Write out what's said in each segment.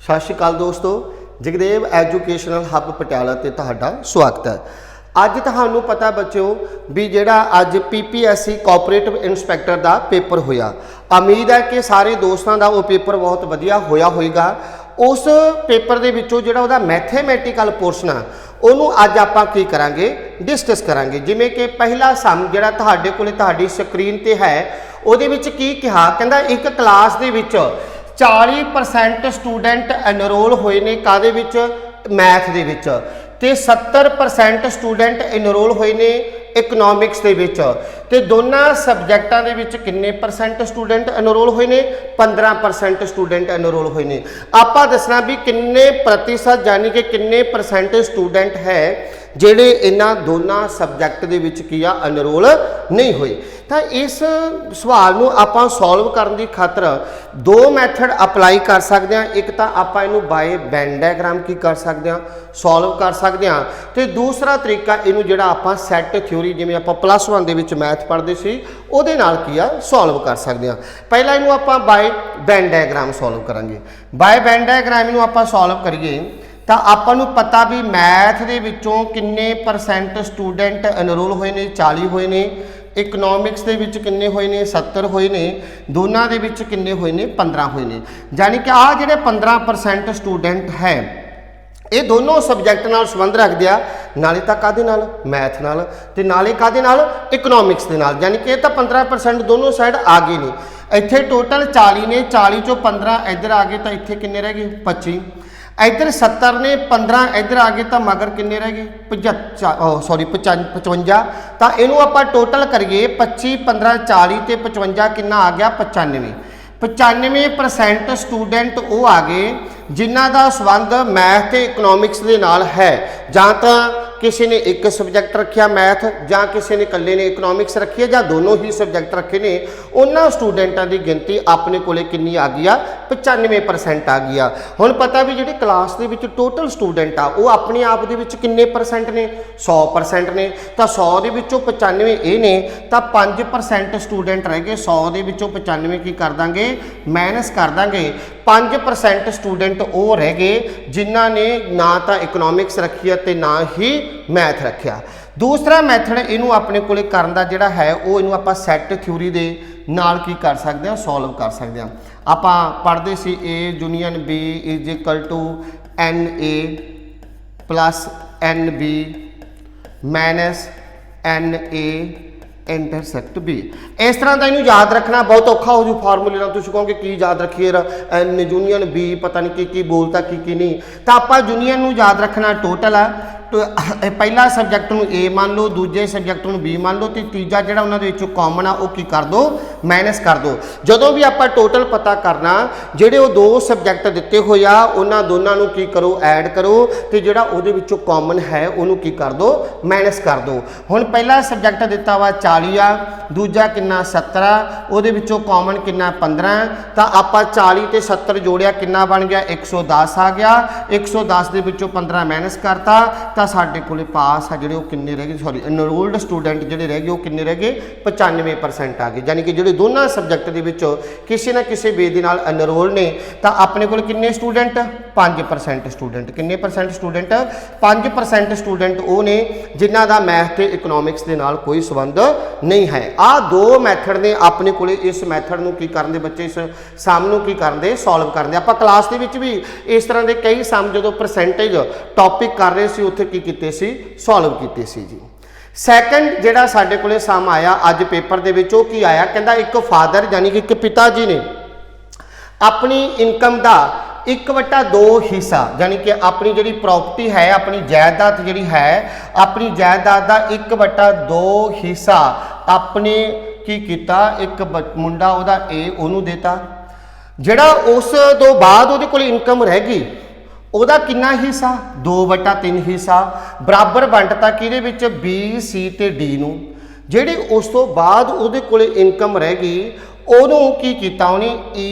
सत श्री अकाल दोस्तों, जगदेव एजुकेशनल हब पटियाला ते तुहाडा स्वागत है। अज तुहानू पता बच्चों भी जिहड़ा अज PPSC कोऑपरेटिव इंस्पैक्टर का पेपर होया, उम्मीद है कि सारे दोस्तों का वो पेपर बहुत वधिया होया होएगा। उस पेपर दे विचों जिहड़ा उहदा मैथेमैटिकल पोर्शन आ ਉਹਨੂੰ ਅੱਜ ਆਪਾਂ ਕੀ ਕਰਾਂਗੇ डिस्कस करांगे। जिमें कि पहला सम ਜਿਹੜਾ ਤੁਹਾਡੇ ਕੋਲੇ ਤੁਹਾਡੀ ਸਕਰੀਨ ਤੇ ਹੈ ਉਹਦੇ ਵਿੱਚ ਕੀ ਕਿਹਾ, ਕਹਿੰਦਾ ਇੱਕ ਕਲਾਸ ਦੇ ਵਿੱਚ 40% ਸਟੂਡੈਂਟ ਐਨਰੋਲ ਹੋਏ ਨੇ ਕਾਦੇ ਵਿੱਚ, ਮੈਥ ਦੇ ਵਿੱਚ, ਤੇ 70% ਸਟੂਡੈਂਟ ਐਨਰੋਲ ਹੋਏ ਨੇ ਇਕਨੋਮਿਕਸ ਦੇ ਵਿੱਚ, ਤੇ ਦੋਨਾਂ ਸਬਜੈਕਟਾਂ ਦੇ ਵਿੱਚ ਕਿੰਨੇ ਪਰਸੈਂਟ ਸਟੂਡੈਂਟ ਐਨਰੋਲ ਹੋਏ ਨੇ, 15% ਸਟੂਡੈਂਟ ਐਨਰੋਲ ਹੋਏ ਨੇ। ਆਪਾਂ ਦੱਸਣਾ ਵੀ ਕਿੰਨੇ ਪ੍ਰਤੀਸ਼ਤ ਯਾਨੀ कि किन्ने परसेंट स्टूडेंट है ਜਿਹੜੇ ਇਹਨਾਂ ਦੋਨਾਂ ਸਬਜੈਕਟ ਦੇ ਵਿੱਚ ਕੀ ਆ ਐਨਰੋਲ ਨਹੀਂ ਹੋਏ। ਤਾਂ ਇਸ ਸਵਾਲ ਨੂੰ ਆਪਾਂ ਸੋਲਵ ਕਰਨ ਦੀ ਖਾਤਰ ਦੋ ਮੈਥਡ ਅਪਲਾਈ ਕਰ ਸਕਦੇ ਹਾਂ। ਇੱਕ ਤਾਂ ਆਪਾਂ ਇਹਨੂੰ ਬਾਏ ਵੈਨ ਡਾਇਗਰਾਮ ਕੀ ਕਰ ਸਕਦੇ ਹਾਂ, ਸੋਲਵ ਕਰ ਸਕਦੇ ਹਾਂ, ਤੇ ਦੂਸਰਾ ਤਰੀਕਾ ਇਹਨੂੰ ਜਿਹੜਾ ਆਪਾਂ ਸੈੱਟ ਥਿਊਰੀ ਜਿਵੇਂ ਆਪਾਂ +1 ਦੇ ਵਿੱਚ ਮੈਥ ਪੜ੍ਹਦੇ ਸੀ ਉਹਦੇ ਨਾਲ ਕੀ ਆ ਸੋਲਵ ਕਰ ਸਕਦੇ ਹਾਂ। ਪਹਿਲਾਂ ਇਹਨੂੰ ਆਪਾਂ ਬਾਏ ਵੈਨ ਡਾਇਗਰਾਮ ਸੋਲਵ ਕਰਾਂਗੇ। ਬਾਏ ਵੈਨ ਡਾਇਗਰਾਮ ਇਹਨੂੰ ਆਪਾਂ ਸੋਲਵ ਕਰੀਏ ਤਾਂ ਆਪਾਂ ਨੂੰ ਪਤਾ ਵੀ ਮੈਥ ਦੇ ਵਿੱਚੋਂ ਕਿੰਨੇ ਪਰਸੈਂਟ ਸਟੂਡੈਂਟ ਐਨਰੋਲ ਹੋਏ ਨੇ, 40 ਹੋਏ ਨੇ, ਇਕਨੋਮਿਕਸ ਦੇ ਵਿੱਚ ਕਿੰਨੇ ਹੋਏ ਨੇ, 70 ਹੋਏ ਨੇ, ਦੋਨਾਂ ਦੇ ਵਿੱਚ ਕਿੰਨੇ ਹੋਏ ਨੇ, 15 ਹੋਏ ਨੇ। ਯਾਨੀ कि ਆਹ ਜਿਹੜੇ 15% ਸਟੂਡੈਂਟ ਹੈ ਇਹ ਦੋਨੋਂ ਸਬਜੈਕਟ ਨਾਲ ਸੰਬੰਧ ਰੱਖਦੇ ਆ, ਨਾਲੇ ਤਾਂ ਕਾਹਦੇ ਨਾਲ, ਮੈਥ ਨਾਲ, ਤੇ ਨਾਲੇ ਕਾਹਦੇ ਨਾਲ, ਇਕਨੋਮਿਕਸ ਦੇ ਨਾਲ। ਯਾਨੀ कि ਇਹ ਤਾਂ 15% ਦੋਨੋਂ ਸਾਈਡ ਆ ਗਏ ਨੇ। ਇੱਥੇ ਟੋਟਲ 40 ਨੇ, 40 ਚੋਂ 15 ਇੱਧਰ ਆ ਗਏ ਤਾਂ ਇੱਥੇ ਕਿੰਨੇ ਰਹਿ ਗਏ, 25। इधर 70 ने, 15 इधर आ गए तो मगर किन्ने रह गए, 55। तो इनू आप टोटल करिए 25, 15, 40 तो 55 कितना आ गया, 95। 95% स्टूडेंट वो आ गए जिन्हों का संबंध मैथ ते इकनोमिक्स के नाल है। जां तां किसी ने एक सबजैक्ट रखिया मैथ, जां किसी ने कल्ले ने इकनोमिक्स रखी है, जां दोनों ही सबजैक्ट रखे ने। उन्होंने स्टूडेंटां की गिनती अपने कोले कितनी आ गई आ, 95% आ गई आ। हुण पता भी जिहड़ी क्लास दे विच टोटल स्टूडेंट आ वो अपने आप दे विच किन्ने परसेंट ने, 100% ने। तो 100 दे विचों 95 ये ने, तो 5% स्टूडेंट रह गए। 100 दे विचों 95 की कर देंगे, माइनस कर देंगे। 5% स्टूडेंट वो रह गए जिन्हों ने ना तो इकनोमिक्स रखी है ते ना ही मैथ रखिया। दूसरा मैथड इनू अपने को करन दा जिहड़ा है वो इनू आपां सैट थ्योरी दे नाल की कर सकते हैं, सॉल्व कर सकते हैं। आपां पढ़दे सी A union B is equal to NA plus NB minus NA intersect B। इस तरह का इनू याद रखना बहुत औखा हो जू फार्मूले नाल। तुसीं कहोगे की याद रखिए, N यूनियन B पता नहीं की बोलता की नहीं। तो आपां यूनियन नू याद रखना टोटल आ। तो पहला सबजैक्ट में A मान लो, दूजे सबजैक्ट में B मान लो, तो तीजा जो उन्होंने कॉमन आ वो की कर दो, माइनस कर दो। जो भी आप टोटल पता करना जोड़े वो दो सबजैक्ट दिते हुए आ उन्होंने दोनों की करो, ऐड करो, तो जोड़ा वो कॉमन है उन्होंने की कर दो, माइनस कर दो। हुण पहला सबजैक्ट दिता वा 40 आ, दूजा किन्ना 70, वो कॉमन किन्ना 15। तो आप 40 ते 70 जोड़िया किन्ना बन गया, 110 आ गया। 110 के विचों 15 माइनस करता तो साढ़े को पास आ जोड़े किन्ने रह गए, सॉरी एनरोल्ड स्टूडेंट जोड़े रह गए वो किन्ने रह गए, 95% आ गए। यानी कि जो दोनों सबजैक्ट के किसी ना किसी वे दे नाल एनरोल ने। तो अपने को किन्ने स्टूडेंट, 5% स्टूडेंट। किन्ने परसेंट स्टूडेंट, 5% स्टूडेंट वो ने जिन्हों का मैथ ते इकनोमिक्स के नाल कोई संबंध नहीं है। आ दो मैथड ने अपने को इस मैथड में की करते बच्चे, इस सम नूं की करते, सॉल्व करते। आप क्लास के भी इस तरह के कई सम जो परसेंटेज टॉपिक कर रहे थे उत्थे की कीते सी, सॉल्व कीते सी जी। सैकेंड जिहड़ा साडे कोले सम आया अज पेपर दे विच, की आया, कहंदा एक फादर यानी कि एक पिता जी ने अपनी इनकम का 1/2 हिस्सा यानी कि अपनी जी प्रॉपर्टी है, अपनी जायदाद जी है, अपनी जायदाद का 1/2 हिस्सा अपने की किया, एक मुंडा उहदा A उहनूं देता। जिहड़ा उस तो बाद उहदे कोल इनकम रह गई ਉਹਦਾ किन्ना हिस्सा, 2/3 हिस्सा बराबर वंडता किहदे विच, B C ते D नूं। ਜਿਹੜੀ उस तो बाद ਉਹਦੇ ਕੋਲ इनकम रह गई ਉਹਨੂੰ की कीता ਉਹਨੇ E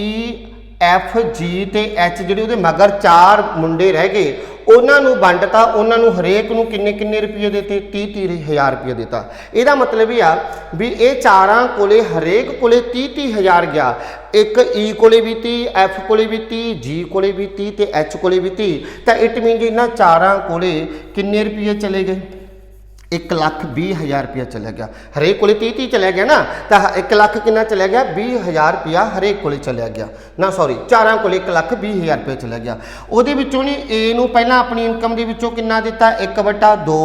F G ते H ਜਿਹੜੇ ਉਹਦੇ मगर 4 मुंडे रह गए ਉਹਨਾਂ ਨੂੰ ਵੰਡਤਾ, ਉਹਨਾਂ ਨੂੰ ਹਰੇਕ ਨੂੰ ਕਿੰਨੇ ਕਿੰਨੇ ਰੁਪਏ ਦਿੱਤੇ 30 ਹਜ਼ਾਰ ਰੁਪਏ ਦਿੱਤਾ। ਇਹਦਾ ਮਤਲਬ ਇਹ ਆ ਵੀ ਇਹ ਚਾਰਾਂ ਕੋਲੇ ਹਰੇਕ ਕੋਲੇ 30 ਹਜ਼ਾਰ ਗਿਆ। ਇੱਕ ਈ ਕੋਲੇ ਵੀ 30, ਐਫ ਕੋਲੇ ਵੀ 30, ਜੀ ਕੋਲੇ ਵੀ 30 ਤੇ ਐਚ ਕੋਲੇ ਵੀ 30। ਤਾਂ ਇਟ ਮੀਨਸ ਇਹਨਾਂ ਚਾਰਾਂ ਕੋਲੇ ਕਿੰਨੇ ਰੁਪਏ ਚਲੇ ਗਏ 1,20,000 रुपया चला गया। हरेक को 30 चला गया ना, तो 1 लाख कितना चला गया 20,000 रुपया हरेक को चला गया ना, सॉरी चारों को 1,20,000 रुपया चला गया। वो ने ए नू पहला अपनी इनकम के विचों कितना दिता 1/2,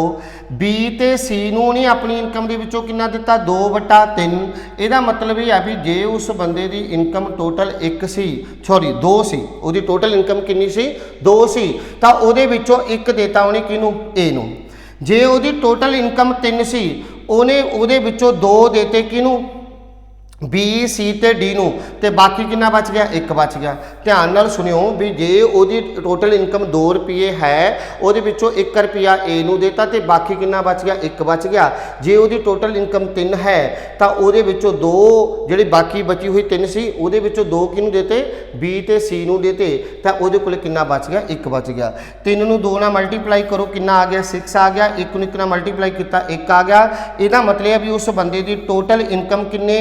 बी ते सी नू ने अपनी इनकम के विचों कितना दिता 2/3। ਇਹਦਾ मतलब ये है भी जे उस बंदे की इनकम टोटल 1 सी, सॉरी 2 सी, ਉਹਦੀ टोटल इनकम कितनी सी 2 सी, तो ਉਹਦੇ ਵਿੱਚੋਂ 1 देता ਉਹਨੇ ਕਿਹਨੂੰ ए नू। जे ਉਹਦੀ टोटल इनकम 3 सी, ਉਹਨੇ ਉਹਦੇ ਵਿੱਚੋਂ 2 देते किनू बी सी ते डी नू, ते बाकी कितना बच गया 1 बच गया। ध्यान नाल सुनियो भी जे ਉਹਦੀ टोटल इनकम 2 रुपये है, ਉਹਦੇ ਵਿੱਚੋਂ 1 रुपया ए नू देता ते बाकी कितना बच गया 1 बच गया। जे ਉਹਦੀ टोटल इनकम 3 है तो ਉਹਦੇ ਵਿੱਚੋਂ 2 ਜਿਹੜੀ बाकी बची हुई 3 सी, ਉਹਦੇ ਵਿੱਚੋਂ 2 किनू देते बी ते सी नू देते, तो ਉਹਦੇ ਕੋਲ कितना बच गया 1 बच गया। 3 नू 2 नाल मल्टीप्लाई करो कितना आ गया 6 आ गया, 1 नू 1 नाल मल्टीप्लाई किया 1 आ गया। ਇਹਦਾ मतलब है भी उस बंदे की टोटल इनकम किन्ने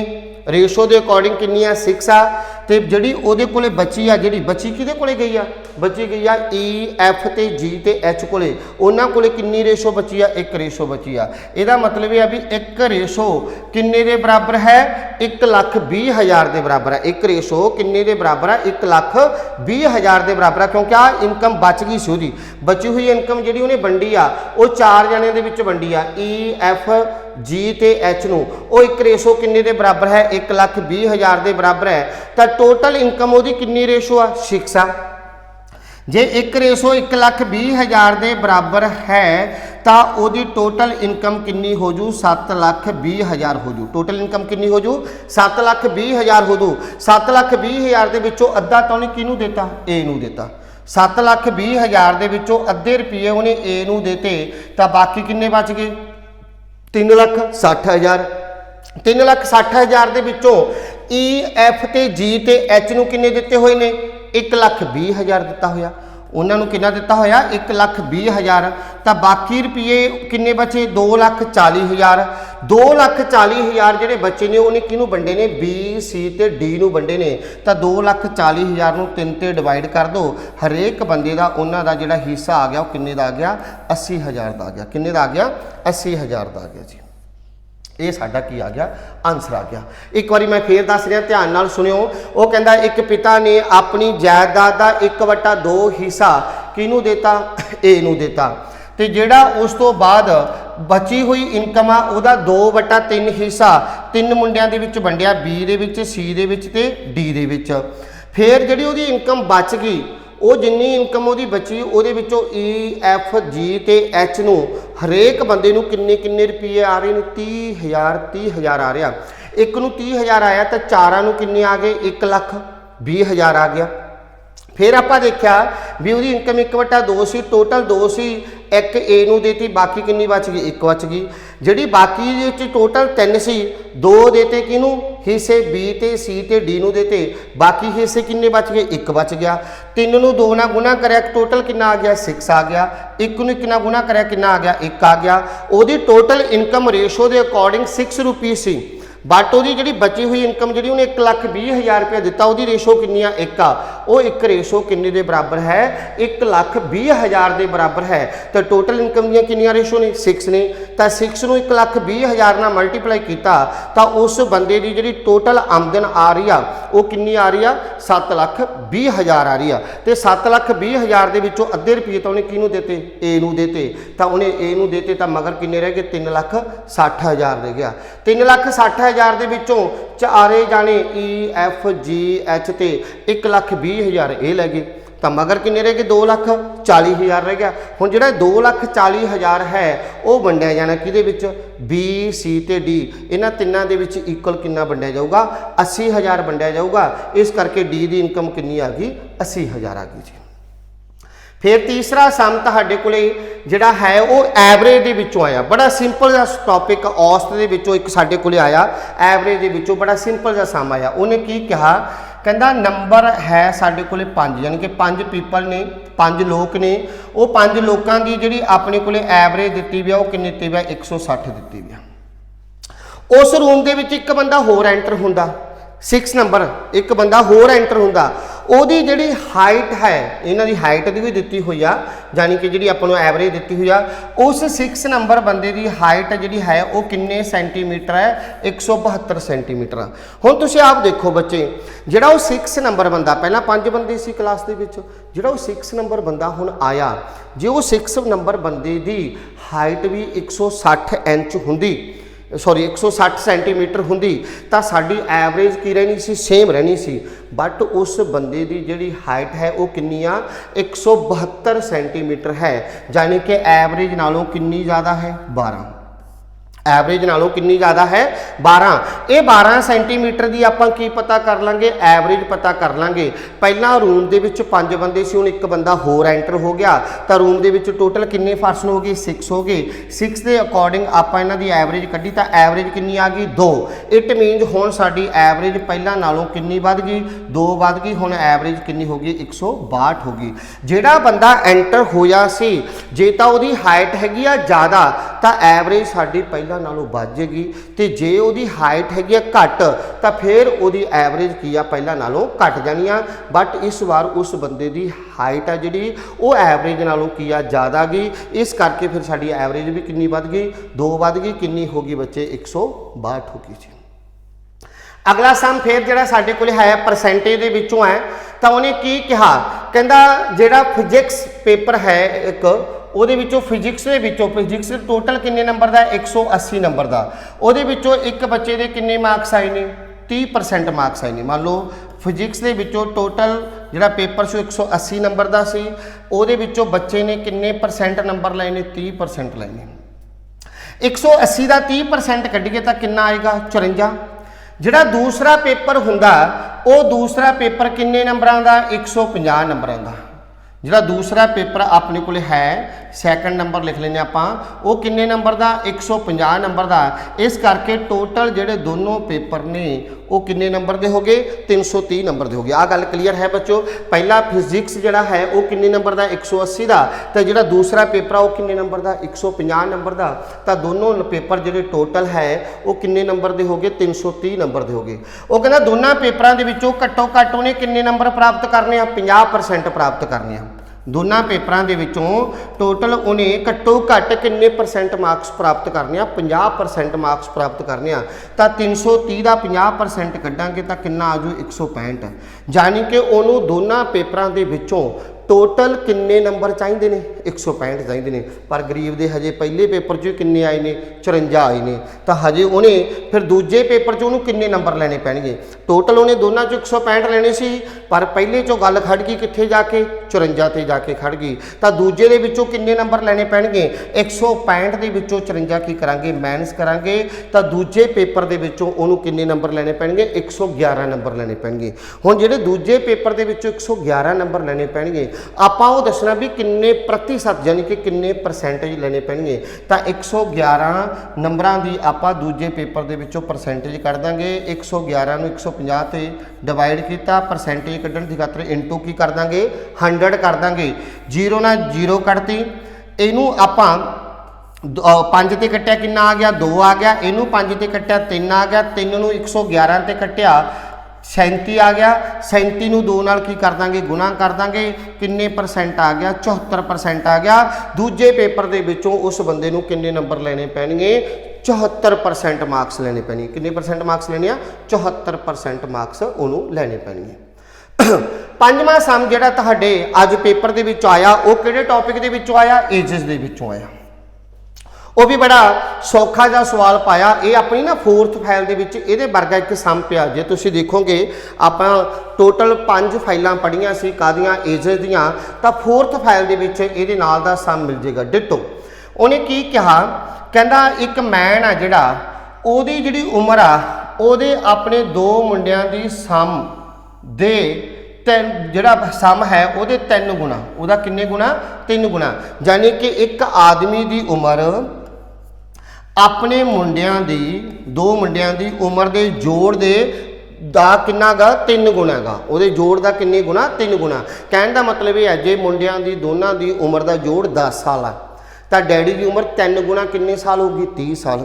रेशो के अकॉर्डिंग किन्नी आ 6 आ, तो जी वो कोले बची आ, जी बची कि गई आ, बची गई आ ई एफ ते जी ते एच कोले, उन्होंने कोले किन्नी रेशो बची आ 1 रेशो बची आ। ਇਹਦਾ मतलब यह भी 1 रेशो किन्ने दे बराबर है 1,20,000 के बराबर है। 1 रेशो किन्ने दे बराबर है 1,20,000 के बराबर है, क्योंकि आ इनकम बच गई सी, उसकी बची हुई इनकम जी उन्हें वंडी आ वो 4 जने के विच वंडी आ ई एफ जी ते एच नू, वो 1 रेशो किन्ने दे बराबर है 1,20,000 के बराबर है। तो टोटल इनकम वो किन्नी रेशो आ 6 आ। जे 1 रेशो 1,20,000 के बराबर है तो वही टोटल इनकम किन्नी हो जू 7,20,000 हो जू। टोटल इनकम किन्नी हो जू 7,20,000 हो जू। 7,20,000 के विचों अद्धा तो उन्हें किनू देता ए नू देता। 7,20,000 के विचों अद्धे रुपये उन्हें ए नू देते, तो बाकी किन्ने बच गए 3,60,000। 3,60,000 के विचों ई एफ ते जी ते एच नू किन्ने दिते हुए ने 1,20,000 दिता होया, उन्होंने कितना दिता होया 1,20,000। तो बाकी रुपये किन्ने बचे 2,40,000। 2,40,000 ਜਿਹੜੇ बचे ने उन्हें किनू वंडे ने बी सी ते डी नू वंडे ने। तो 2,40,000 नू 3 ते डिवाइड कर दो, हरेक बंदे का उन्हों का जिहड़ा हिस्सा आ गया वो किन्ने दा आ गया 80,000 का आ गया। किन्ने दा आ गया 80,000 का आ गया जी। ये साडा की आ गया आंसर आ गया। एक बार मैं फिर दस रहा, ध्यान नाल सुनियो। वो कहता एक पिता ने अपनी जायदाद का 1/2 हिस्सा किनू देता ए नू देता, तो जिहड़ा उस तो बाद बची हुई इनकम आ उहदा 2/3 हिस्सा 3 मुंडियां दे विच वंडिया, बी दे विच, सी दे विच ते डी दे विच। फिर जिहड़ी उहदी इनकम बच गई, वो जिन्नी इनकम वो बची वो ई एफ जी ते एच नू हरेक बंदे नू किन्ने किन्ने रुपये आ रहे हैं 30,000 30,000 आ रहा। एक नू 30,000 आया तो चारां नू किन्ने आ गए 1,20,000 आ गया। फिर आप देखा भी वो इनकम 1/2 सी, टोटल 2 सी, 1 ए नू देती, बाकी किन्नी बच गई 1 बच गई। जी बाकी टोटल 3 सी, 2 देते किनू हिस्से बी ते सी ते डी नू देते, बाकी हिस्से किन्ने बच गए 1 बच गया। 3 नू 2 नाल गुणा करया टोटल कितना आ गया 6 आ गया। 1 नू 1 नाल गुणा करया कितना आ गया 1 आ गया। वो टोटल इनकम रेशो के अकॉर्डिंग 6 रुपये सी, बट वो जी बची हुई इनकम जी उन्हें 1,20,000 रुपया दिता, वो रेशो किन्नी आ 1 आ। वो 1 रेशो किन्ने दे बराबर है 1,20,000 के बराबर है। तो टोटल इनकम दी किन्नियां रेशो ने 6 ने, तो 6 नू 1,20,000 नाल मल्टीप्लाई किया तो उस बंदे की जी टोटल आमदन आ रही आ वो किन्नी आ रही आ 7,20,000 आ रही आ। तो 7,20,000 के विचों अद्धे रुपये तो उन्हें किनू देते ए नू देते, तो उन्हें ए नू देते, तो मगर किन्ने रह गए 3,60,000 रह गया। 3,60,000 ਦੇ ਵਿੱਚੋਂ ਚਾਰੇ ਜਾਣੇ ई एफ जी एच ਤੇ 1,20,000 ਇਹ ਲੈ ਗਏ, ਤਾਂ ਮਗਰ ਕਿੰਨੇ ਰਹਿ ਗਏ 2,40,000 ਰਹਿ ਗਿਆ। ਹੁਣ ਜਿਹੜਾ 2,40,000 ਹੈ ਉਹ ਵੰਡਿਆ ਜਾਣਾ ਕਿਹਦੇ ਵਿੱਚ बी सी ਤੇ डी, ਇਹਨਾਂ ਤਿੰਨਾਂ ਦੇ ਵਿੱਚ ਇਕੁਅਲ ਕਿੰਨਾ ਵੰਡਿਆ ਜਾਊਗਾ 80,000 ਵੰਡਿਆ ਜਾਊਗਾ। ਇਸ ਕਰਕੇ डी ਦੀ ਇਨਕਮ ਕਿੰਨੀ ਆ ਗਈ 80,000 ਆ गई जी। फिर तीसरा सम तुहाडे कोले जिहड़ा है वो एवरेज दे विचों आया, बड़ा सिंपल जिहा टॉपिक औसत दे विचों एक साडे कोले आया, एवरेज दे विचों बड़ा सिंपल जिहा सम आया। उन्हें की कहा कहता नंबर है साडे कोले 5 यानी कि 5 पीपल ने 5 लोग ने वो 5 लोगों की जी अपने को एवरेज दी हुई है वो कितनी दी हुई है 160 दी हुई है। उस रूम के विच एक बंदा होर एंटर होंदा 6 नंबर एक बंदा होर एंटर होंदा ओदी जिहड़ी हाइट है इन्हां दी हाइट दी भी दित्ती हुई आ यानी कि जिहड़ी आपां नूं एवरेज दित्ती हुई आ उस 6 नंबर बंदे दी हाइट जिहड़ी है वो किन्ने सेंटीमीटर है 172 सेंटीमीटर। हुण तुसीं आप देखो बच्चे जिहड़ा वो 6 नंबर बंदा पहला 5 बंदे सी क्लास दे विच जिहड़ा वो 6 नंबर बंदा हुण आया जे वो 6 नंबर बंदे दी हाइट भी 160 इंच हुंदी सॉरी 160 सेंटीमीटर होंदी तो साड़ी एवरेज की रहनी सी सेम रहनी सी बट उस बंदे की जिहड़ी हाइट है वो कितनी आ 172 सेंटीमीटर है यानी कि एवरेज नालों कितनी ज़्यादा है 12 एवरेज नालों कितनी ज़्यादा है 12 ये 12 सेंटीमीटर की आपां की पता कर लांगे एवरेज पता कर लांगे। पहला रूम के विच 5 बंदे सी हुण एक बंदा होर एंटर हो गया तो रूम के विच टोटल किन्ने पर्सन हो गए 6 हो गए 6 के अकॉर्डिंग आपां इन्हां दी एवरेज कड्ढी तो एवरेज कितनी आ गई 2 इट मीनस हुण साडी एवरेज पहला नालों कितनी वध गई 2 वध गई हुण एवरेज कितनी हो गई 162 हो गई। जिहड़ा बंदा एंटर होया सी जे तां उहदी हाइट हैगी आ ज़्यादा तो एवरेज साडी पहला नालों वध जाएगी तो जे उहदी हाइट हैगी घट तो फिर उहदी एवरेज की आ पहला नालों घट जानी आ बट इस बार उस बंदे दी हाइट है जिहड़ी वो एवरेज नालों की आ ज़्यादा गई इस करके फिर साडी एवरेज भी कितनी वध गई 2 वध गई कितनी हो गई बच्चे 162 हो गई जी। अगला सम फिर जिहड़ा साडे कोल है परसेंटेज दे विचों है तो उन्हें की कहा कहंदा जिहड़ा फिजिक्स पेपर है एक ਉਹਦੇ ਵਿੱਚੋਂ ਫਿਜ਼ਿਕਸ ਦੇ ਵਿੱਚੋਂ ਫਿਜ਼ਿਕਸ ਟੋਟਲ ਕਿੰਨੇ ਨੰਬਰ ਦਾ 180 ਨੰਬਰ ਦਾ ਉਹਦੇ ਵਿੱਚੋਂ ਇੱਕ ਬੱਚੇ ਦੇ ਕਿੰਨੇ ਮਾਰਕਸ ਆਏ ਨੇ 30% ਮਾਰਕਸ ਆਏ ਨੇ। ਮੰਨ ਲਓ ਫਿਜ਼ਿਕਸ ਦੇ ਵਿੱਚੋਂ ਟੋਟਲ ਜਿਹੜਾ ਪੇਪਰ ਸੀ 180 ਨੰਬਰ ਦਾ ਸੀ ਉਹਦੇ ਵਿੱਚੋਂ ਬੱਚੇ ਨੇ ਕਿੰਨੇ % ਨੰਬਰ ਲਏ ਨੇ 30% ਲਏ ਨੇ 180 ਦਾ 30% ਕੱਢੀਏ ਤਾਂ ਕਿੰਨਾ ਆਏਗਾ 54। ਜਿਹੜਾ ਦੂਸਰਾ ਪੇਪਰ ਹੁੰਦਾ ਉਹ ਦੂਸਰਾ ਪੇਪਰ ਕਿੰਨੇ ਨੰਬਰਾਂ ਦਾ 150 ਨੰਬਰਾਂ ਦਾ ਜਿਹੜਾ दूसरा पेपर अपने को है सैकंड नंबर लिख लेने आपां वो किन्ने नंबर का 150 नंबर का इस करके टोटल जेडे दोनों पेपर ने वो किन्ने नंबर के हो गए 330 नंबर के हो गए। आ गल क्लीयर है बच्चों। पहला फिजिक्स जोड़ा है वो किन्ने नंबर का 180 का तो जो दूसरा पेपर है वो किन्ने नंबर का 150 नंबर का तो दोनों पेपर जोड़े टोटल है वो किन्ने नंबर के हो गए 330 नंबर के हो गए। वो कहना दोनों पेपरों के विचों घट्टो घट्ट उन्हें किन्ने नंबर प्राप्त करने 50% प्राप्त करने दोनों पेपरों के विचों टोटल उन्हें घट्टो घट्ट किन्ने % मार्क्स प्राप्त करने 50% मार्क्स प्राप्त करने तो 330 का 50% कड्डांगे तो कितना आजू 165 यानी कि उन्होंने दोनों पेपरों के विचों टोटल किन्ने नंबर चाहिए ने 165 चाहिए ने पर गरीब के हजे पहले पेपर च किन्ने आए ने 54 आए ने तो हजे उन्हें फिर दूजे पेपर च उन्होंने किन्ने नंबर लैने पैणगे टोटल उन्हें दोनों चो 165 लेने सी पर पहले चो गल खड़ गई कित्थे जाके 54 ते जाके खड़ गई तो दूजे दे विचों किन्ने नंबर लैने पैणगे 165 दे विचों 54 की करांगे माइनस करांगे तो दूजे पेपर दे विचों उन्होंने किन्ने नंबर लैने पैणगे 111 नंबर लैने पैणगे। हुण जिहड़े दूजे पेपर दे विचों 111 नंबर लैने पैणगे आपां वो दसना भी किन्ने प्रतिशत यानी कि किन्ने परसेंटेज लेने पैणगे तो 111 नंबरां दी आपां दूजे पेपर दे विचों परसेंटेज कढ दांगे 111 नूं 150 ते डिवाइड किया परसेंटेज कढण दी खातर इंटू की कर दांगे 100 कर दांगे 0 नाल 0 कढती इनू आपां 5 ते कट्टिया किन्ना आ गया 2 आ गया इनू 5 ते कट्टिया 3 आ गया 3 नूं 111 ते कट्टिया 37 आ गया 37 नूं 2 नाल की कर दांगे गुणा कर दांगे किन्ने % आ गया 74% आ गया। दूजे पेपर दे विचों उस बंदे नूं किन्ने नंबर लेने पैणगे 74% मार्क्स लेने पैणगे किन्ने % मार्क्स लेने 74% मार्क्स उन्हों लेने पैणगे। पंजवां सम जिहड़ा तुहाडे अज पेपर दे विच आया वो किहड़े टॉपिक दे विचों आया एजेस दे विचों आया वो भी बड़ा सौखा जिहा सवाल पाया ये अपनी ना 4th फाइल दे विच इहदे वर्गा एक सम पिया जे तुसीं देखोगे आपां टोटल 5 फाइलां पढ़ियां सी कादियां एजेस दियां तो 4th फाइल दे विच इहदे नाल दा सम मिल जाएगा डिटो। उन्हें की कहा कहंदा एक मैन आ जिहड़ा ओहदी जिहड़ी उम्र आ ओहदे अपने 2 मुंडियां दी सम दे जिहड़ा सम है वो 3 गुणा वह किन्ने गुणा 3 गुणा यानी कि एक आदमी की उम्र अपने मुंडियां दी 2 मुंडियां दी उम्र के जोड़ दे ਦਾ ਕਿੰਨਾ ਗਾ 3 ਗੁਣਾ ਗਾ, ਉਹਦੇ ਜੋੜ ਦਾ ਕਿੰਨੇ ਗੁਣਾ 3 ਗੁਣਾ। ਕਹਿਣ ਦਾ ਮਤਲਬ ਇਹ ਹੈ ਜੇ ਮੁੰਡਿਆਂ ਦੀ ਦੋਨਾਂ ਦੀ ਉਮਰ ਦਾ ਜੋੜ 10 ਸਾਲ ਆ ਤਾਂ ਡੈਡੀ ਦੀ ਉਮਰ 3 ਗੁਣਾ ਕਿੰਨੇ ਸਾਲ ਹੋਊਗੀ 30 ਸਾਲ।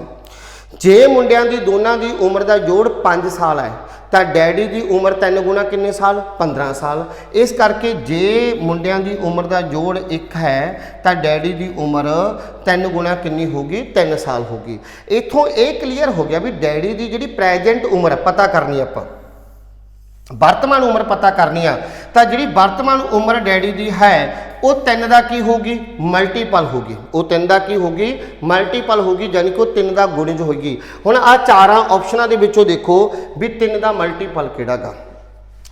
ਜੇ ਮੁੰਡਿਆਂ ਦੀ ਦੋਨਾਂ ਦੀ ਉਮਰ ਦਾ ਜੋੜ 5 ਸਾਲ ਹੈ ਤਾਂ ਡੈਡੀ ਦੀ ਉਮਰ 3 ਗੁਣਾ ਕਿੰਨੇ ਸਾਲ 15 ਸਾਲ। ਇਸ ਕਰਕੇ ਜੇ ਮੁੰਡਿਆਂ ਦੀ ਉਮਰ ਦਾ ਜੋੜ 1 ਹੈ ਤਾਂ ਡੈਡੀ ਦੀ ਉਮਰ 3 ਗੁਣਾ ਕਿੰਨੀ ਹੋਗੀ 3 ਸਾਲ ਹੋਗੀ। ਇੱਥੋਂ ਇਹ ਕਲੀਅਰ ਹੋ ਗਿਆ ਵੀ ਡੈਡੀ ਦੀ ਜਿਹੜੀ ਪ੍ਰੈਜੈਂਟ ਉਮਰ ਪਤਾ ਕਰਨੀ ਆਪਾਂ, वर्तमान उम्र पता करनी आ तो जी वर्तमान उम्र डैडी की है वो 3 का की होगी मल्टीपल होगी, वो 3 का की होगी मल्टीपल होगी, यानी कि वो 3 का गुणज होगी। हुण आ चार ऑप्शनों के विचों देखो भी 3 का मल्टीपल किहड़ा गा,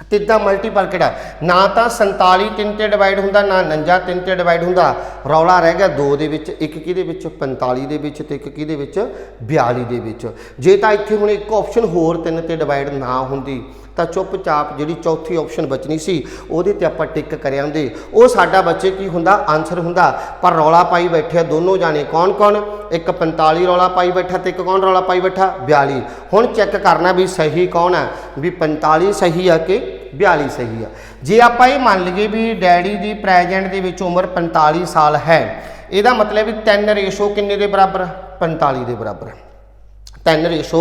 3 का मल्टीपल किहड़ा ना तो 47 3 ते डिवाइड हुंदा ना 49 3 ते डिवाइड हुंदा। रौला रह गया 2 दे विच, एक किहदे विच 45 दे विच ते एक किहदे विच 42 दे विच। जे तां इत्थे हुण एक ऑप्शन होर 3 ते डिवाइड ना हुंदी तो चुपचाप जी चौथी ऑप्शन बचनी सी उहदे ते आपां टिक कर आंदे, वो साडा बच्चे की हुंदा आंसर हुंदा। पर रौला पाई बैठे दोनों जाने, कौन कौन, एक 45 रौला पाई बैठा तो एक कौन रौला पाई बैठा 42। हुण चेक करना भी सही कौन है, भी 45 सही है कि 42 सही है। जे आपां ये मान लीए भी डैडी की प्रैजेंट दे विच उम्र 45 साल है, इहदा मतलब भी 3 रेशो किन्ने दे बराबर 45 दे बराबर, 3 रेशो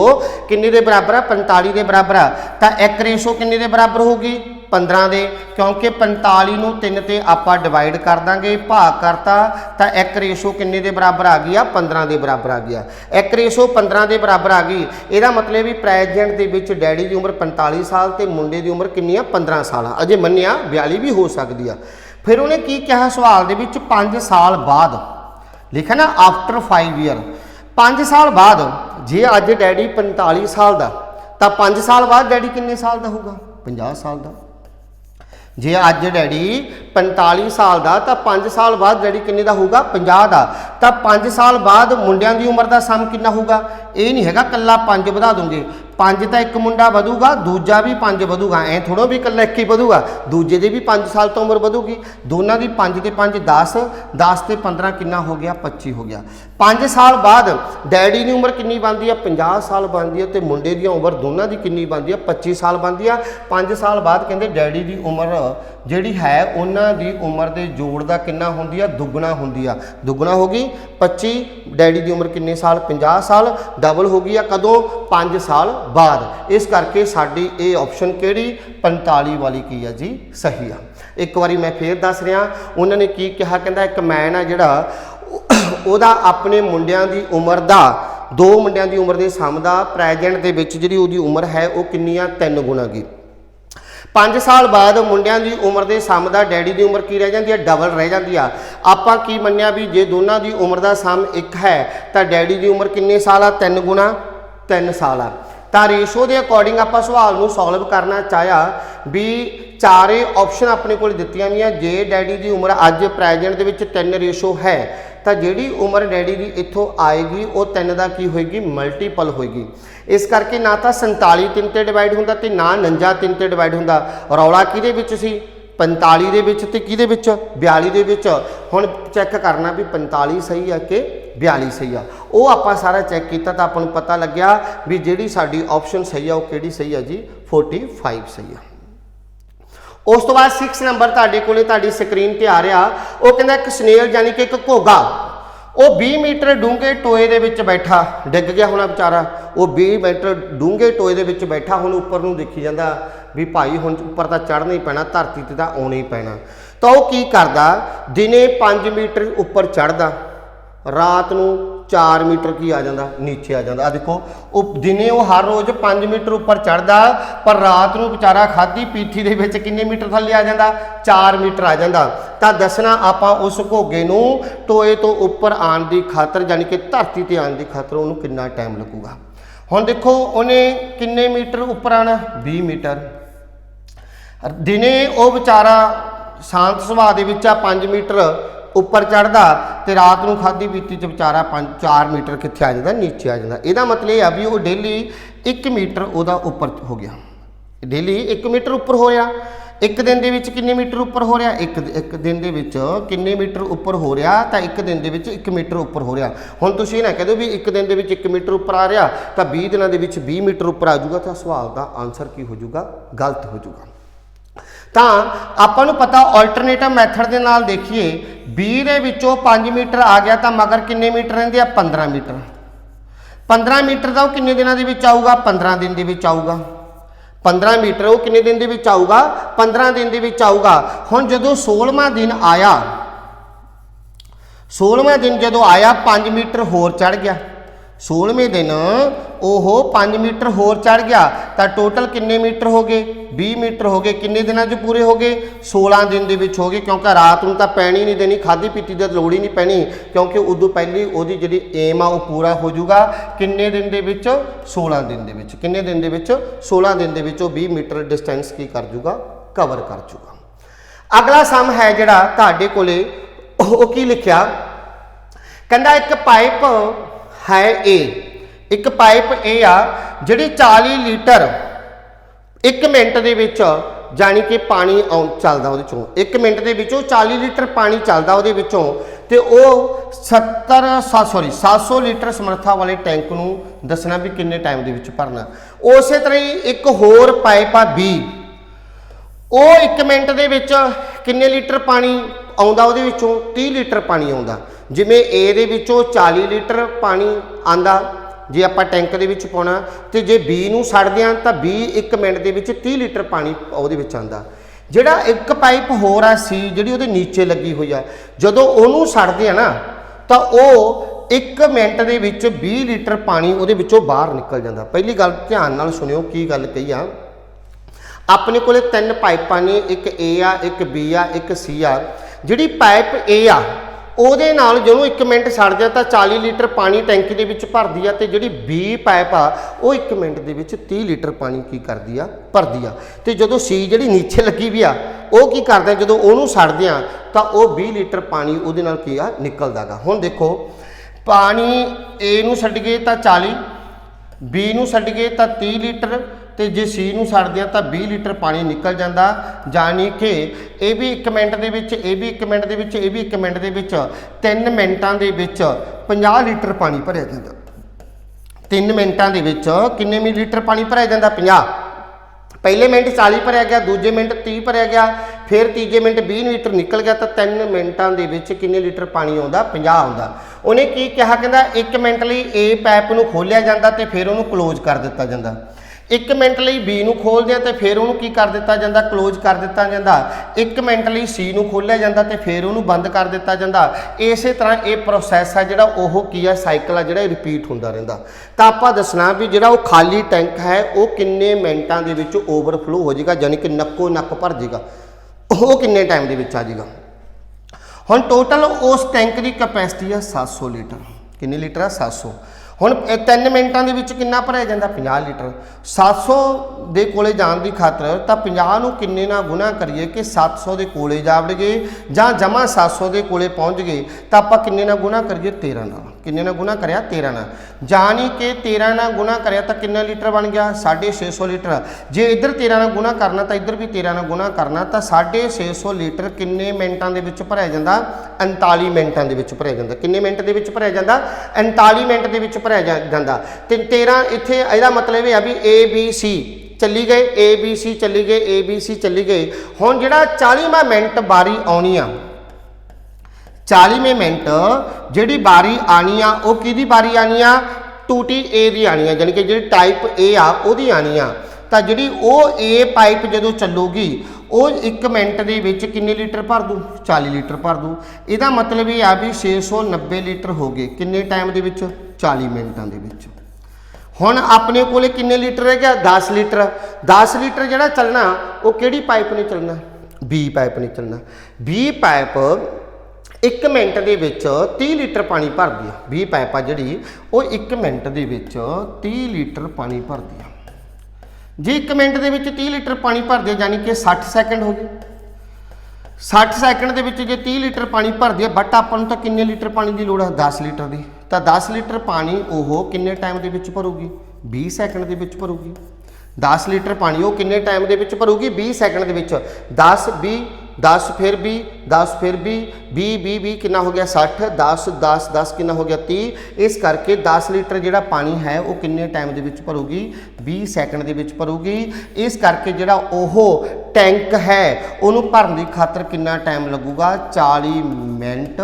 किन्ने दे बराबर है 45 दे बराबर है। तो 1 रेशो किन्ने दे बराबर होगी 15 दे, क्योंकि 45 नूं 3 ते आपां डिवाइड कर देंगे भाग करता तो 1 रेशो किन्ने दे बराबर आ गई 15 दे बराबर आ गया। 1 रेशो 15 दे बराबर आ गई, इहदा मतलब भी प्रैजेंट दे विच डैडी की उम्र 45 साल ते मुंडे की उम्र किन्नी 15 साल, अजे मन्निया 42 भी हो सकती है। फिर उन्हें की कहा सवाल दे विच 5 साल बाद लिखा ना आफ्टर 5 ईयर, 5 साल बाद जे अज डैडी 45 साल का तो 5 साल बाद डैडी किन्ने साल का होगा 50 साल का। जे अज डैडी 45 साल का तो 5 साल बाद डैडी किन्ने का होगा 50 का। तो 5 साल बाद मुंडियां की उम्र का सम कितना होगा, ये नहीं है कल्ला 5 बढ़ा दूंगे, 5 तो एक मुंडा वधूगा दूजा भी 5 वधूगा, ऐ थोड़ा भी कल्ला एक ही वधूगा, दूजे की भी 5 साल तो उम्र वधूगी, दोनों की 5 ते 5 10, 10 ते 15 कितना हो गया 25 हो गया। 5 साल बाद डैडी की उम्र कितनी बनती है 50 साल बनती है, तो मुंडे की उम्र दोनों की कितनी बनती है 25 साल बनती है। 5 साल बाद कहते डैडी की उम्र जिहड़ी है उन्हां दी उम्र के जोड़ का कितना होंदी है दुगना होंदी है, दुगना होगी 25, डैडी की उम्र कितने साल 50 साल, डबल हो गई है कदों 5 साल बाद। इस करके साडी ये ऑप्शन किहड़ी 45 वाली की है जी सही है। एक बारी मैं फिर दस रहा, उन्होंने की कहा कहता एक मैन है जिहड़ा उहदा अपने मुंडियां दी उम्र दा 2 मुंडियां दी उम्र दे सम दा प्रैजेंट दे विच जिहड़ी उहदी उम्र है वो कितनी आ 3 गुना की। 5 साल बाद मुंडियां दी उम्र दे सम दा डैडी की उम्र की रह जाती है डबल रह जाती है। आपां की मन्निया भी जे दोनों की उम्र का सम 1 है तो डैडी की उम्र किन्ने साल आ 3 गुना 3 साल आ। तो रेशो के अकॉर्डिंग आप सवाल को सॉल्व करना चाहा भी चारे ऑप्शन अपने को दित्तियां गईयां। जे डैडी की उम्र अज प्रैजेंट दे विच 3 रेशो है तो जिहड़ी उम्र डैडी की इत्थों आएगी वो 3 का की होएगी मल्टीपल होएगी। इस करके ना तो 47 3 ते डिवाइड हुंदा ते ना 49 3 ते डिवाइड हुंदा। रौला किहदे विच सी 45 दे विच ते किहदे विच 42 दे विच। हुण चैक करना भी 45 सही है कि 42 सही है, वो आपां सारा चैक किया तो आपां नूं पता लग्या भी जिहड़ी साडी ऑप्शन सही है वो किहड़ी सही है जी 45 सही है। उस तो बाद 6 नंबर तुहाडे कोले तुहाडी स्क्रीन ते आ रहा, वो कहंदा एक स्नेल यानी कि एक घोगा वो 20 मीटर डूंगे टोए दे विच बैठा डिग गया होना बेचारा, वो 20 मीटर डूंगे टोए दे विच बैठा हुण उपर नूं देखी जांदा भी भाई हुण उपर तां चढ़ना ही पैना धरती ते तां आउणा ही पैना। तो वो की करदा दिने 5 मीटर उपर चढ़दा रात नूं 4 मीटर की आ जाता नीचे आ जाता। देखो वो दिने वो हर रोज़ 5 मीटर उपर चढ़ता पर रात को बेचारा खाधी पीठी दे विच किन्ने मीटर थल्ले आ जाता 4 मीटर आ जाता। तो दसना आपां उस घोगे नूं टोए तो उपर आने की खातर यानी कि धरती ते आने की खातर उन्होंने कितना टाइम लगूगा। हुण देखो उन्हें किन्ने मीटर उपर आना 20 मीटर, दिने वो बेचारा शांत सुभाअ दे विच 5 मीटर उपर चढ़ता तो रात को खाधी पीती च बेचारा 4 मीटर कित्थे आ जाता नीचे आ जाता। यदा मतलब यह भी वो डेली 1 मीटर उदा उपर हो गया, डेली 1 मीटर उपर होया। ਇੱਕ ਦਿਨ ਦੇ ਵਿੱਚ ਕਿੰਨੇ ਮੀਟਰ ਉੱਪਰ ਹੋ ਰਿਹਾ, ਇੱਕ ਦਿਨ ਦੇ ਵਿੱਚ ਕਿੰਨੇ ਮੀਟਰ ਉੱਪਰ ਹੋ ਰਿਹਾ, ਤਾਂ ਇੱਕ ਦਿਨ ਦੇ ਵਿੱਚ 1 ਮੀਟਰ ਉੱਪਰ ਹੋ ਰਿਹਾ। ਹੁਣ ਤੁਸੀਂ ਨਾ ਕਹਿ ਦਿਓ ਵੀ ਇੱਕ ਦਿਨ ਦੇ ਵਿੱਚ 1 ਮੀਟਰ ਉੱਪਰ ਆ ਰਿਹਾ ਤਾਂ 20 ਦਿਨਾਂ ਦੇ ਵਿੱਚ 20 ਮੀਟਰ ਉੱਪਰ ਆ ਜਾਊਗਾ, ਤਾਂ ਸਵਾਲ ਦਾ ਆਨਸਰ ਕੀ ਹੋ ਜਾਊਗਾ, ਗਲਤ ਹੋ ਜਾਊਗਾ। ਤਾਂ ਆਪਾਂ ਨੂੰ ਪਤਾ ਆਲਟਰਨੇਟਿਵ ਮੈਥਡ ਦੇ ਨਾਲ ਦੇਖੀਏ 20 ਦੇ ਵਿੱਚੋਂ 5 ਮੀਟਰ ਆ ਗਿਆ ਤਾਂ ਮਗਰ ਕਿੰਨੇ ਮੀਟਰ ਰਹਿੰਦੇ ਆ, 15 ਮੀਟਰ। 15 ਮੀਟਰ ਦਾ ਉਹ ਕਿੰਨੇ ਦਿਨਾਂ ਦੇ ਵਿੱਚ ਆਊਗਾ, 15 ਦਿਨ ਦੇ ਵਿੱਚ ਆਊਗਾ। 15 ਮੀਟਰ ਉਹ ਕਿੰਨੇ ਦਿਨ ਦੇ ਵਿੱਚ ਆਊਗਾ, 15 ਦਿਨ ਦੇ ਵਿੱਚ ਆਊਗਾ। ਹੁਣ ਜਦੋਂ 16ਵਾਂ ਦਿਨ ਆਇਆ, 16ਵਾਂ ਦਿਨ ਜਦੋਂ ਆਇਆ 5 ਮੀਟਰ ਹੋਰ ਚੜ ਗਿਆ। 16ਵੇਂ ਦਿਨ ਉਹ 5 ਮੀਟਰ ਹੋਰ ਚੜ ਗਿਆ ਤਾਂ ਟੋਟਲ ਕਿੰਨੇ ਮੀਟਰ ਹੋ ਗਏ, 20 ਮੀਟਰ ਹੋ ਗਏ। ਕਿੰਨੇ ਦਿਨਾਂ 'ਚ ਪੂਰੇ ਹੋ ਗਏ, 16 ਦਿਨ ਦੇ ਵਿੱਚ ਹੋ ਗਏ, ਕਿਉਂਕਿ ਰਾਤ ਨੂੰ ਤਾਂ ਪੈਣੀ ਨਹੀਂ ਦੇਣੀ, ਖਾਧੀ ਪੀਤੀ ਦੀ ਲੋੜ ਹੀ ਨਹੀਂ ਪੈਣੀ, ਕਿਉਂਕਿ ਉਦੋਂ ਪਹਿਲੀ ਉਹਦੀ ਜਿਹੜੀ ਏਮ ਆ ਉਹ ਪੂਰਾ ਹੋ ਜਾਊਗਾ ਕਿੰਨੇ ਦਿਨ ਦੇ ਵਿੱਚ, 16 ਦਿਨ ਦੇ ਵਿੱਚ। ਕਿੰਨੇ ਦਿਨ ਦੇ ਵਿੱਚ, 16 ਦਿਨ ਦੇ ਵਿੱਚ ਉਹ 20 ਮੀਟਰ ਡਿਸਟੈਂਸ ਕੀ ਕਰ ਜੂਗਾ, ਕਵਰ ਕਰ ਜੂਗਾ। ਅਗਲਾ ਸਮ ਹੈ ਜਿਹੜਾ ਤੁਹਾਡੇ ਕੋਲੇ ਉਹ ਕੀ ਲਿਖਿਆ, ਕਹਿੰਦਾ ਇੱਕ ਪਾਈਪ ਹੈ A, ਇੱਕ ਪਾਈਪ A ਆ ਜਿਹੜੀ 40 ਲੀਟਰ 1 ਮਿੰਟ ਦੇ ਵਿੱਚ ਜਾਣੀ ਕਿ ਪਾਣੀ ਚੱਲਦਾ ਉਹਦੇ ਚੋਂ, 1 ਮਿੰਟ ਦੇ ਵਿੱਚੋਂ 40 ਲੀਟਰ ਪਾਣੀ ਚੱਲਦਾ ਉਹਦੇ ਵਿੱਚੋਂ, ਤੇ ਉਹ 700 ਲੀਟਰ ਸਮਰੱਥਾ ਵਾਲੇ ਟੈਂਕ ਨੂੰ ਦੱਸਣਾ ਵੀ ਕਿੰਨੇ ਟਾਈਮ ਦੇ ਵਿੱਚ ਭਰਨਾ। ਉਸੇ ਤਰ੍ਹਾਂ ਹੀ ਇੱਕ ਹੋਰ ਪਾਈਪ ਆ B, ਉਹ 1 ਮਿੰਟ ਦੇ ਵਿੱਚ ਕਿੰਨੇ ਲੀਟਰ ਪਾਣੀ ਆਉਂਦਾ, ਉਹਦੇ ਵਿੱਚੋਂ 30 ਲੀਟਰ ਪਾਣੀ ਆਉਂਦਾ। ਜਿਵੇਂ A ਦੇ ਵਿੱਚੋਂ 40 ਲੀਟਰ ਪਾਣੀ ਆਂਦਾ ਜੇ ਆਪਾਂ ਟੈਂਕ ਦੇ ਵਿੱਚ ਪਾਉਣਾ, ਤੇ ਜੇ B ਨੂੰ ਛੱਡਦੇ ਹਾਂ ਤਾਂ B 1 ਮਿੰਟ ਦੇ ਵਿੱਚ 30 ਲੀਟਰ ਪਾਣੀ ਉਹਦੇ ਵਿੱਚ ਆਂਦਾ। ਜਿਹੜਾ ਇੱਕ ਪਾਈਪ ਹੋਰ ਆ C ਜਿਹੜੀ ਉਹਦੇ ਨੀਚੇ ਲੱਗੀ ਹੋਈ ਆ, ਜਦੋਂ ਉਹਨੂੰ ਛੱਡਦੇ ਆ ਨਾ ਤਾਂ ਉਹ 1 ਮਿੰਟ ਦੇ ਵਿੱਚ 20 ਲੀਟਰ ਪਾਣੀ ਉਹਦੇ ਵਿੱਚੋਂ ਬਾਹਰ ਨਿਕਲ ਜਾਂਦਾ। ਪਹਿਲੀ ਗੱਲ ਧਿਆਨ ਨਾਲ ਸੁਣਿਓ ਕੀ ਗੱਲ ਕਹੀ ਆ। ਆਪਣੇ ਕੋਲੇ 3 ਪਾਈਪਾਂ ਨੇ, ਇੱਕ A ਆ, ਇੱਕ B ਆ, ਇੱਕ C ਆ। ਜਿਹੜੀ ਪਾਈਪ A ਆ ਉਹਦੇ ਨਾਲ ਜਦੋਂ 1 ਮਿੰਟ ਛੱਡ ਜਾ ਤਾਂ 40 ਲੀਟਰ ਪਾਣੀ ਟੈਂਕੀ ਦੇ ਵਿੱਚ ਭਰਦੀ ਆ, ਤੇ ਜਿਹੜੀ B ਪਾਈਪ ਆ ਉਹ 1 ਮਿੰਟ ਦੇ ਵਿੱਚ 30 ਲੀਟਰ ਪਾਣੀ ਕੀ ਕਰਦੀ ਆ, ਭਰਦੀ ਆ। ਤੇ ਜਦੋਂ C ਜਿਹੜੀ ਨੀਚੇ ਲੱਗੀ ਵੀ ਆ ਉਹ ਕੀ ਕਰਦਾ, ਜਦੋਂ ਉਹਨੂੰ ਛੱਡਦੇ ਆ ਤਾਂ ਉਹ 20 ਲੀਟਰ ਪਾਣੀ ਉਹਦੇ ਨਾਲ ਕੀ ਆ, ਨਿਕਲਦਾ ਗਾ। ਹੁਣ ਦੇਖੋ ਪਾਣੀ A ਨੂੰ ਛੱਡ ਗਏ ਤਾਂ 40, B ਨੂੰ ਛੱਡ ਗਏ ਤਾਂ 30 ਲੀਟਰ, ਤੇ ਜੇ C ਨੂੰ ਛੱਡਦੇ ਆ ਤਾਂ 20 ਲੀਟਰ ਪਾਣੀ ਨਿਕਲ ਜਾਂਦਾ। ਜਾਣੀ ਕਿ ਇਹ ਵੀ 1 ਮਿੰਟ ਦੇ ਵਿੱਚ, ਇਹ ਵੀ 1 ਮਿੰਟ ਦੇ ਵਿੱਚ, ਇਹ ਵੀ 1 ਮਿੰਟ ਦੇ ਵਿੱਚ, 3 ਮਿੰਟਾਂ ਦੇ ਵਿੱਚ 50 ਲੀਟਰ ਪਾਣੀ ਭਰਿਆ ਜਾਂਦਾ। 3 ਮਿੰਟਾਂ ਦੇ ਵਿੱਚ ਕਿੰਨੇ ਲੀਟਰ ਪਾਣੀ ਭਰਿਆ ਜਾਂਦਾ, 50। ਪਹਿਲੇ ਮਿੰਟ 40 ਭਰਿਆ ਗਿਆ, ਦੂਜੇ ਮਿੰਟ 30 ਭਰਿਆ ਗਿਆ, ਫਿਰ ਤੀਜੇ ਮਿੰਟ 20 ਲੀਟਰ ਨਿਕਲ ਗਿਆ, ਤਾਂ 3 ਮਿੰਟਾਂ ਦੇ ਵਿੱਚ ਕਿੰਨੇ ਲੀਟਰ ਪਾਣੀ ਆਉਂਦਾ, 50 ਆਉਂਦਾ। ਉਹਨੇ ਕੀ ਕਿਹਾ, ਕਹਿੰਦਾ 1 ਮਿੰਟ ਲਈ A ਪਾਈਪ ਨੂੰ ਖੋਲ੍ਹਿਆ ਜਾਂਦਾ ਤੇ ਫਿਰ ਉਹਨੂੰ ਕਲੋਜ਼ ਕਰ ਦਿੱਤਾ ਜਾਂਦਾ। 1 ਮਿੰਟ ਲਈ B ਨੂੰ ਖੋਲ੍ਹਦੇ ਆ ਤੇ ਫਿਰ ਉਹਨੂੰ ਕੀ ਕਰ ਦਿੱਤਾ ਜਾਂਦਾ, ਕਲੋਜ਼ ਕਰ ਦਿੱਤਾ ਜਾਂਦਾ। 1 ਮਿੰਟ ਲਈ C ਨੂੰ ਖੋਲ੍ਹਿਆ ਜਾਂਦਾ ਤੇ ਫਿਰ ਉਹਨੂੰ ਬੰਦ ਕਰ ਦਿੱਤਾ ਜਾਂਦਾ। ਇਸੇ ਤਰ੍ਹਾਂ ਇਹ ਪ੍ਰੋਸੈਸ ਆ ਜਿਹੜਾ ਉਹ ਕੀ ਆ, ਸਾਈਕਲ ਆ ਜਿਹੜਾ ਰਿਪੀਟ ਹੁੰਦਾ ਰਹਿੰਦਾ। ਤਾਂ ਆਪਾਂ ਦੱਸਣਾ ਵੀ ਜਿਹੜਾ ਉਹ ਖਾਲੀ ਟੈਂਕ ਹੈ ਉਹ ਕਿੰਨੇ ਮਿੰਟਾਂ ਦੇ ਵਿੱਚ ਓਵਰਫਲੋ ਹੋ ਜਾਏਗਾ, ਯਾਨੀ ਕਿ ਨੱਕੋ ਨੱਕ ਭਰ ਜਾਏਗਾ, ਉਹ ਕਿੰਨੇ ਟਾਈਮ ਦੇ ਵਿੱਚ ਆ ਜਾਏਗਾ। ਹੁਣ ਟੋਟਲ ਉਸ ਟੈਂਕ ਦੀ ਕੈਪੈਸਿਟੀ ਆ 700 ਲੀਟਰ। ਕਿੰਨੇ ਲੀਟਰ ਆ, 700। ਹੁਣ 3 ਮਿੰਟਾਂ ਦੇ ਵਿੱਚ ਕਿੰਨਾ ਭਰਿਆ ਜਾਂਦਾ, 50 ਲੀਟਰ। 700 ਦੇ ਕੋਲੇ ਜਾਣ ਦੀ ਖਾਤਰ ਤਾਂ 50 ਨੂੰ ਕਿੰਨੇ ਨਾਲ ਗੁਣਾ ਕਰੀਏ ਕਿ 700 ਦੇ ਕੋਲੇ ਜਾ ਵੜ ਗਏ ਜਾਂ ਜਮਾ 700 ਦੇ ਕੋਲੇ ਪਹੁੰਚ ਗਏ, ਤਾਂ ਆਪਾਂ ਕਿੰਨੇ ਨਾਲ ਗੁਣਾ ਕਰੀਏ, 13 ਨਾਲ। ਕਿੰਨੇ ਨਾਲ ਗੁਣਾ ਕਰਿਆ, 13 ਨਾਲ। ਜਾਣੀ ਕਿ 13 ਨਾਲ ਗੁਣਾ ਕਰਿਆ ਤਾਂ ਕਿੰਨਾ ਲੀਟਰ ਬਣ ਗਿਆ, 650 ਲੀਟਰ। ਜੇ ਇੱਧਰ 13 ਨਾਲ ਗੁਣਾ ਕਰਨਾ ਤਾਂ ਇੱਧਰ ਵੀ 13 ਨਾਲ ਗੁਣਾ ਕਰਨਾ, ਤਾਂ 650 ਲੀਟਰ ਕਿੰਨੇ ਮਿੰਟਾਂ ਦੇ ਵਿੱਚ ਭਰਿਆ ਜਾਂਦਾ, 39 ਮਿੰਟਾਂ ਦੇ ਵਿੱਚ ਭਰਿਆ ਜਾਂਦਾ। ਕਿੰਨੇ ਮਿੰਟ ਦੇ ਵਿੱਚ ਭਰਿਆ ਜਾਂਦਾ, 39 ਮਿੰਟ ਦੇ ਵਿੱਚ ਭਰਿਆ ਜਾਂਦਾ। ਤੇ 13 ਇੱਥੇ ਇਹਦਾ ਮਤਲਬ ਇਹ ਆ ਵੀ A B C ਚੱਲੀ ਗਏ, A B C ਚੱਲੀ ਗਏ, A B C ਚੱਲੀ ਗਏ। ਹੁਣ ਜਿਹੜਾ 40ਵਾਂ ਮਿੰਟ ਵਾਰੀ ਆਉਣੀ ਆ, 40ਵੇਂ ਮਿੰਟ ਜਿਹੜੀ ਵਾਰੀ ਆਣੀ ਆ ਉਹ ਕਿਹਦੀ ਵਾਰੀ ਆਣੀ ਆ, ਟੂਟੀ A ਦੀ ਆਣੀ ਆ, ਯਾਨੀ ਕਿ ਜਿਹੜੀ ਟਾਈਪ A ਆ ਉਹਦੀ ਆਣੀ ਆ। ਤਾਂ ਜਿਹੜੀ ਉਹ A ਪਾਈਪ ਜਦੋਂ ਚੱਲੂਗੀ ਉਹ 1 ਮਿੰਟ ਦੇ ਵਿੱਚ ਕਿੰਨੇ ਲੀਟਰ ਭਰ ਦੂ, 40 ਲੀਟਰ ਭਰ ਦੂ। ਇਹਦਾ ਮਤਲਬ ਇਹ ਆ ਵੀ 690 ਲੀਟਰ ਹੋ ਗਏ ਕਿੰਨੇ ਟਾਈਮ ਦੇ ਵਿੱਚ, 40 ਮਿੰਟਾਂ ਦੇ ਵਿੱਚ। ਹੁਣ ਆਪਣੇ ਕੋਲੇ ਕਿੰਨੇ ਲੀਟਰ ਰਹਿ ਗਿਆ, 10 ਲੀਟਰ। 10 ਲੀਟਰ ਜਿਹੜਾ ਚੱਲਣਾ ਉਹ ਕਿਹੜੀ ਪਾਈਪ ਨੇ ਚੱਲਣਾ, B ਪਾਈਪ ਨੇ ਚੱਲਣਾ। B ਪਾਈਪ 1 ਮਿੰਟ ਦੇ ਵਿੱਚ 30 ਲੀਟਰ ਪਾਣੀ ਭਰਦੀ ਆ। B ਪਾਈਪ ਆ ਜਿਹੜੀ ਉਹ 1 ਮਿੰਟ ਦੇ ਵਿੱਚ 30 ਲੀਟਰ ਪਾਣੀ ਭਰਦੀ ਆ। ਜੇ 1 ਮਿੰਟ ਦੇ ਵਿੱਚ 30 ਲੀਟਰ ਪਾਣੀ ਭਰਦੀ ਆ ਯਾਨੀ ਕਿ 60 ਸੈਕਿੰਡ ਹੋ ਗਏ। 60 ਸੈਕਿੰਡ ਦੇ ਵਿੱਚ ਜੇ 30 ਲੀਟਰ ਪਾਣੀ ਭਰਦੀ ਆ, ਬਟ ਆਪਾਂ ਨੂੰ ਤਾਂ ਕਿੰਨੇ ਲੀਟਰ ਪਾਣੀ ਦੀ ਲੋੜ ਆ, 10 ਲੀਟਰ ਦੀ। ਤਾਂ 10 ਲੀਟਰ ਪਾਣੀ ਉਹ ਕਿੰਨੇ ਟਾਈਮ ਦੇ ਵਿੱਚ ਭਰੂਗੀ, 20 ਸੈਕਿੰਡ ਦੇ ਵਿੱਚ ਭਰੂਗੀ। 10 ਲੀਟਰ ਪਾਣੀ ਉਹ ਕਿੰਨੇ ਟਾਈਮ ਦੇ ਵਿੱਚ ਭਰੂਗੀ 20 ਸੈਕਿੰਡ ਦੇ ਵਿੱਚ 10 20 10 ਫਿਰ 20 10 ਫਿਰ 20 20 20 20 ਕਿੰਨਾ ਹੋ ਗਿਆ 60 10 10 10 ਕਿੰਨਾ ਹੋ ਗਿਆ 30 ਇਸ ਕਰਕੇ 10 ਲੀਟਰ ਜਿਹੜਾ ਪਾਣੀ ਹੈ ਉਹ ਕਿੰਨੇ ਟਾਈਮ ਦੇ ਵਿੱਚ ਭਰੂਗੀ 20 ਸੈਕਿੰਡ ਦੇ ਵਿੱਚ ਭਰੂਗੀ। ਇਸ ਕਰਕੇ ਜਿਹੜਾ ਉਹ ਟੈਂਕ ਹੈ ਉਹਨੂੰ ਭਰਨ ਦੀ ਖਾਤਰ ਕਿੰਨਾ ਟਾਈਮ ਲੱਗੂਗਾ 40 ਮਿੰਟ